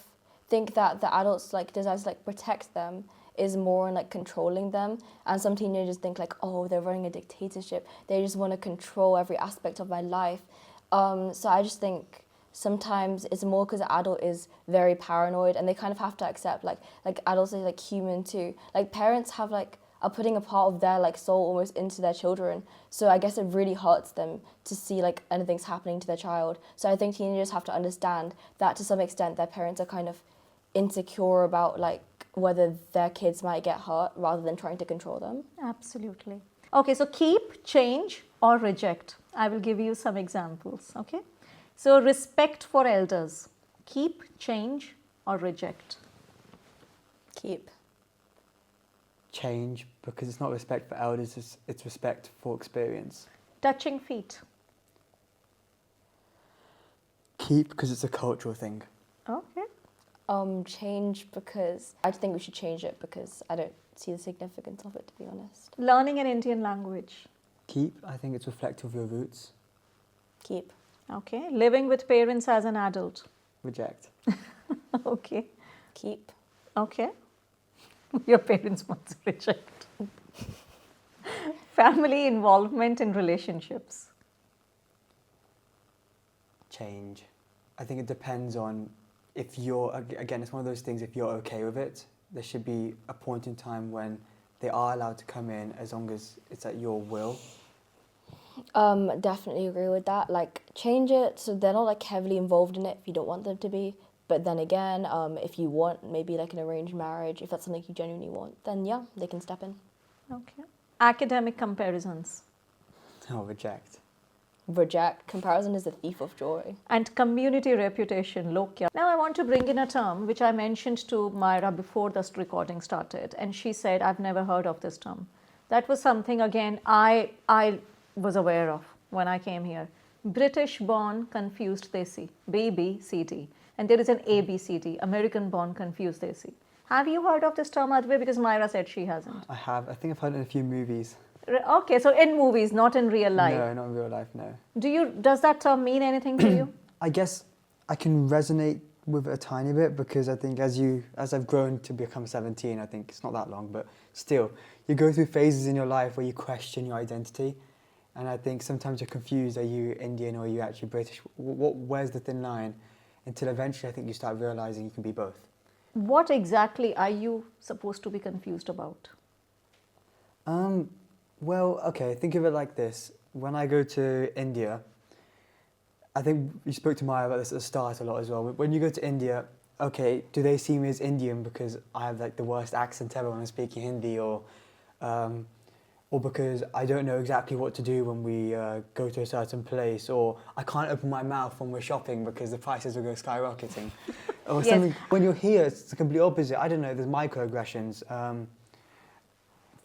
think that the adults' like desire to like protect them is more in like controlling them, and some teenagers think like, oh, they're running a dictatorship. They just want to control every aspect of my life. So I just think sometimes it's more because the adult is very paranoid, and they kind of have to accept like adults are like human too. Like parents have like are putting a part of their like soul almost into their children. So I guess it really hurts them to see like anything's happening to their child. So I think teenagers have to understand that to some extent their parents are kind of insecure about like whether their kids might get hurt rather than trying to control them. Absolutely. Okay, so keep, change, or reject. I will give you some examples, okay? So respect for elders. Keep, change, or reject. Keep. Change, because it's not respect for elders, it's respect for experience. Touching feet. Keep, because it's a cultural thing. Okay. Change because I think we should change it because I don't see the significance of it, to be honest. Learning an Indian language. Keep, I think it's reflective of your roots. Keep. Okay. Living with parents as an adult. Reject. Okay. Keep. Okay. Your parents want to reject. Family involvement in relationships. Change. I think it depends on if you're, again, it's one of those things, if you're okay with it, there should be a point in time when they are allowed to come in as long as it's at your will. Definitely agree with that. Like, change it so they're not like heavily involved in it if you don't want them to be. But then again, if you want maybe like an arranged marriage, if that's something you genuinely want, then yeah, they can step in. Okay. Academic comparisons Oh, reject. Reject. Comparison is the thief of joy. and community reputation. Lokya. Now I want to bring in a term which I mentioned to Myra before this recording started, and she said, I've never heard of this term. That was something, again, I was aware of when I came here. British born confused Desi, BBCD. And there is an ABCD, American born confused Desi. Have you heard of this term, Aadvay? Because Myra said she hasn't. I have. I think I've heard it in a few movies. Okay, so in movies, not in real life. No, not in real life, no. Does that term mean anything to you? I guess I can resonate with it a tiny bit because I think as I've grown to become 17, I think it's not that long, but still, you go through phases in your life where you question your identity. And I think sometimes you're confused, are you Indian or are you actually British? Where's the thin line? Until eventually I think you start realizing you can be both. What exactly are you supposed to be confused about? Well, okay, think of it like this. When I go to India, I think you spoke to Maya about this at the start a lot as well. When you go to India, okay, do they see me as Indian because I have like the worst accent ever when I'm speaking Hindi, or because I don't know exactly what to do when we go to a certain place, or I can't open my mouth when we're shopping because the prices will go skyrocketing, or Yes. something. When you're here, it's the complete opposite. I don't know, there's microaggressions.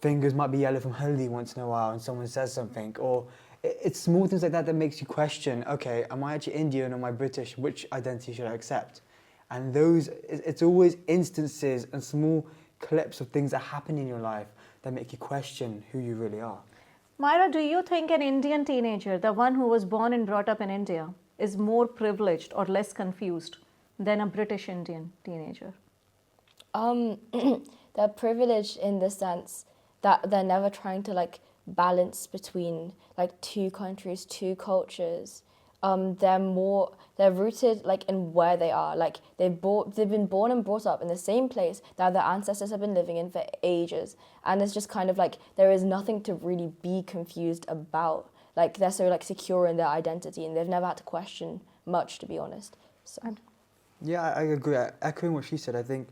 Fingers might be yellow from Holi once in a while and someone says something, or it's small things like that that makes you question, okay, am I actually Indian or am I British? Which identity should I accept? And it's always instances and small clips of things that happen in your life that make you question who you really are. Myra, do you think an Indian teenager, the one who was born and brought up in India, is more privileged or less confused than a British Indian teenager? They're privileged in the sense that they're never trying to like balance between like two countries, two cultures. They're rooted like in where they are. Like they've been born and brought up in the same place that their ancestors have been living in for ages, and it's just kind of like there is nothing to really be confused about. Like they're so like secure in their identity, and they've never had to question much, to be honest. So. Yeah, I agree. Echoing what she said, I think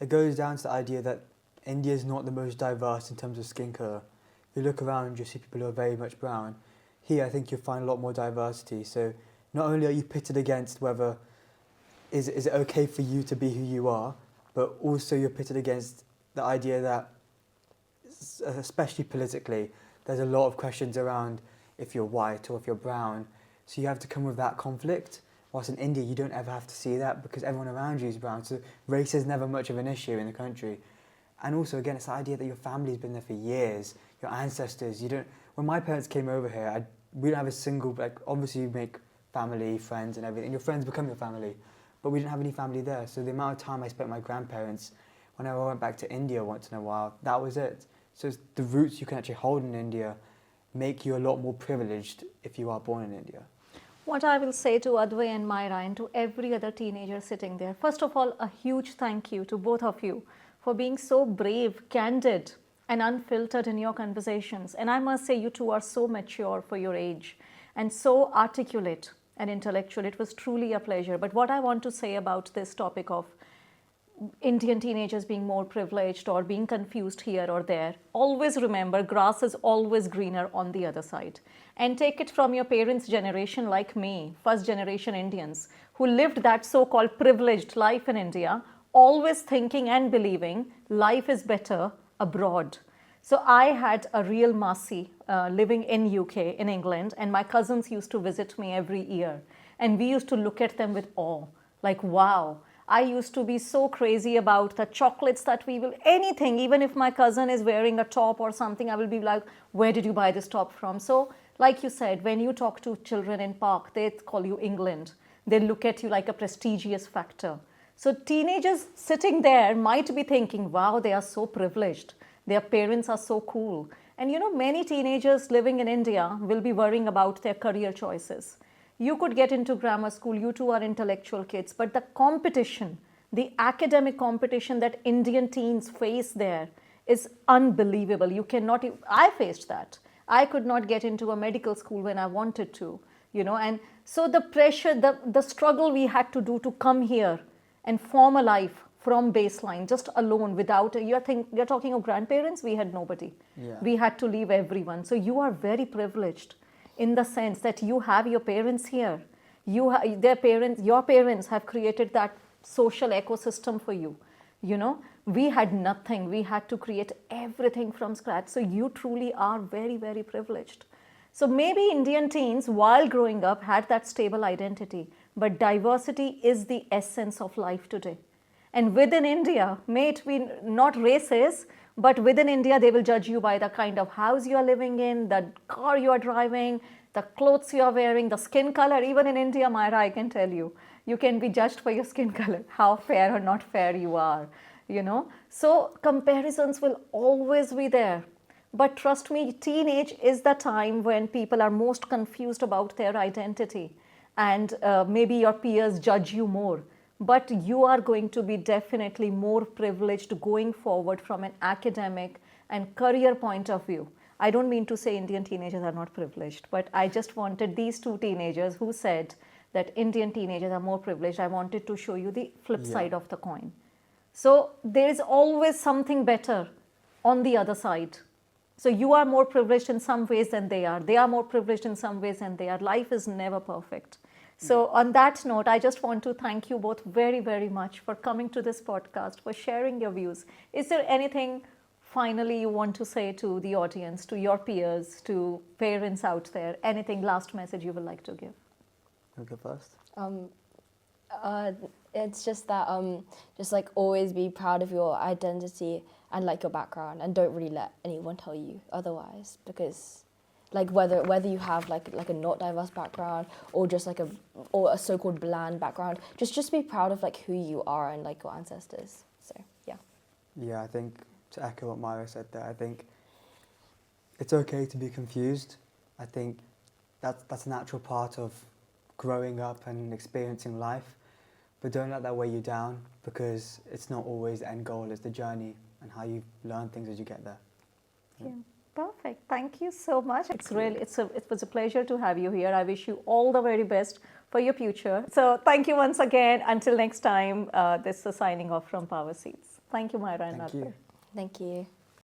it goes down to the idea that India is not the most diverse in terms of skin colour. If you look around, you see people who are very much brown. Here, I think you'll find a lot more diversity. So not only are you pitted against whether is it okay for you to be who you are, but also you're pitted against the idea that, especially politically, there's a lot of questions around if you're white or if you're brown. So you have to come with that conflict. Whilst in India, you don't ever have to see that because everyone around you is brown. So race is never much of an issue in the country. And also, again, it's the idea that your family's been there for years, your ancestors. When my parents came over here, we didn't have a single, like, obviously you make family, friends and everything. Your friends become your family. But we didn't have any family there. So the amount of time I spent with my grandparents, whenever I went back to India once in a while, that was it. So it's the roots you can actually hold in India make you a lot more privileged if you are born in India. What I will say to Aadvay and Myra and to every other teenager sitting there, first of all, a huge thank you to both of you for being so brave, candid, and unfiltered in your conversations. And I must say, you two are so mature for your age and so articulate and intellectual. It was truly a pleasure. But what I want to say about this topic of Indian teenagers being more privileged or being confused here or there, always remember grass is always greener on the other side. And take it from your parents' generation like me, first generation Indians, who lived that so-called privileged life in India, always thinking and believing life is better abroad. So I had a real Masi living in UK, in England, and my cousins used to visit me every year. And we used to look at them with awe, like, wow. I used to be so crazy about the chocolates that anything, even if my cousin is wearing a top or something, I will be like, where did you buy this top from? So, like you said, when you talk to children in park, they call you England. They look at you like a prestigious factor. So teenagers sitting there might be thinking, wow, they are so privileged. Their parents are so cool. And many teenagers living in India will be worrying about their career choices. You could get into grammar school, you two are intellectual kids, but the competition The academic competition that Indian teens face there is unbelievable. You cannot, I faced that. I could not get into a medical school when I wanted to, and so the pressure, the struggle we had to do to come here and form a life from baseline, just alone, without, you're talking of grandparents, we had nobody. Yeah. We had to leave everyone. So you are very privileged in the sense that you have your parents here. Your parents have created that social ecosystem for you. We had nothing. We had to create everything from scratch. So you truly are very, very privileged. So maybe Indian teens, while growing up, had that stable identity, but diversity is the essence of life today. And within India, may it be not races, but within India, they will judge you by the kind of house you are living in, the car you are driving, the clothes you are wearing, the skin color. Even in India, Myra, I can tell you, you can be judged for your skin color, how fair or not fair you are, So comparisons will always be there. But trust me, teenage is the time when people are most confused about their identity. And maybe your peers judge you more. But you are going to be definitely more privileged going forward from an academic and career point of view. I don't mean to say Indian teenagers are not privileged, but I just wanted these two teenagers who said that Indian teenagers are more privileged. I wanted to show you the flip side of the coin. So there is always something better on the other side. So you are more privileged in some ways than they are. They are more privileged in some ways than they are. Life is never perfect. So on that note, I just want to thank you both very, very much for coming to this podcast, for sharing your views. Is there anything finally you want to say to the audience, to your peers, to parents out there? Anything, last message you would like to give? I'll go first. It's just that just like always be proud of your identity and like your background, and don't really let anyone tell you otherwise, because like whether you have like a not diverse background or just like a so-called bland background, just be proud of like who you are and like your ancestors. So Yeah, I think to echo what Myra said there, I think it's okay to be confused. I think that's a natural part of growing up and experiencing life, but don't let that weigh you down, because it's not always the end goal, it's the journey and how you learn things as you get there. Yeah. Perfect. Thank you so much. It was a pleasure to have you here. I wish you all the very best for your future. So thank you once again. Until next time, this is signing off from Power Seats. Thank you, Myra and Thank Aadvay. you. thank you.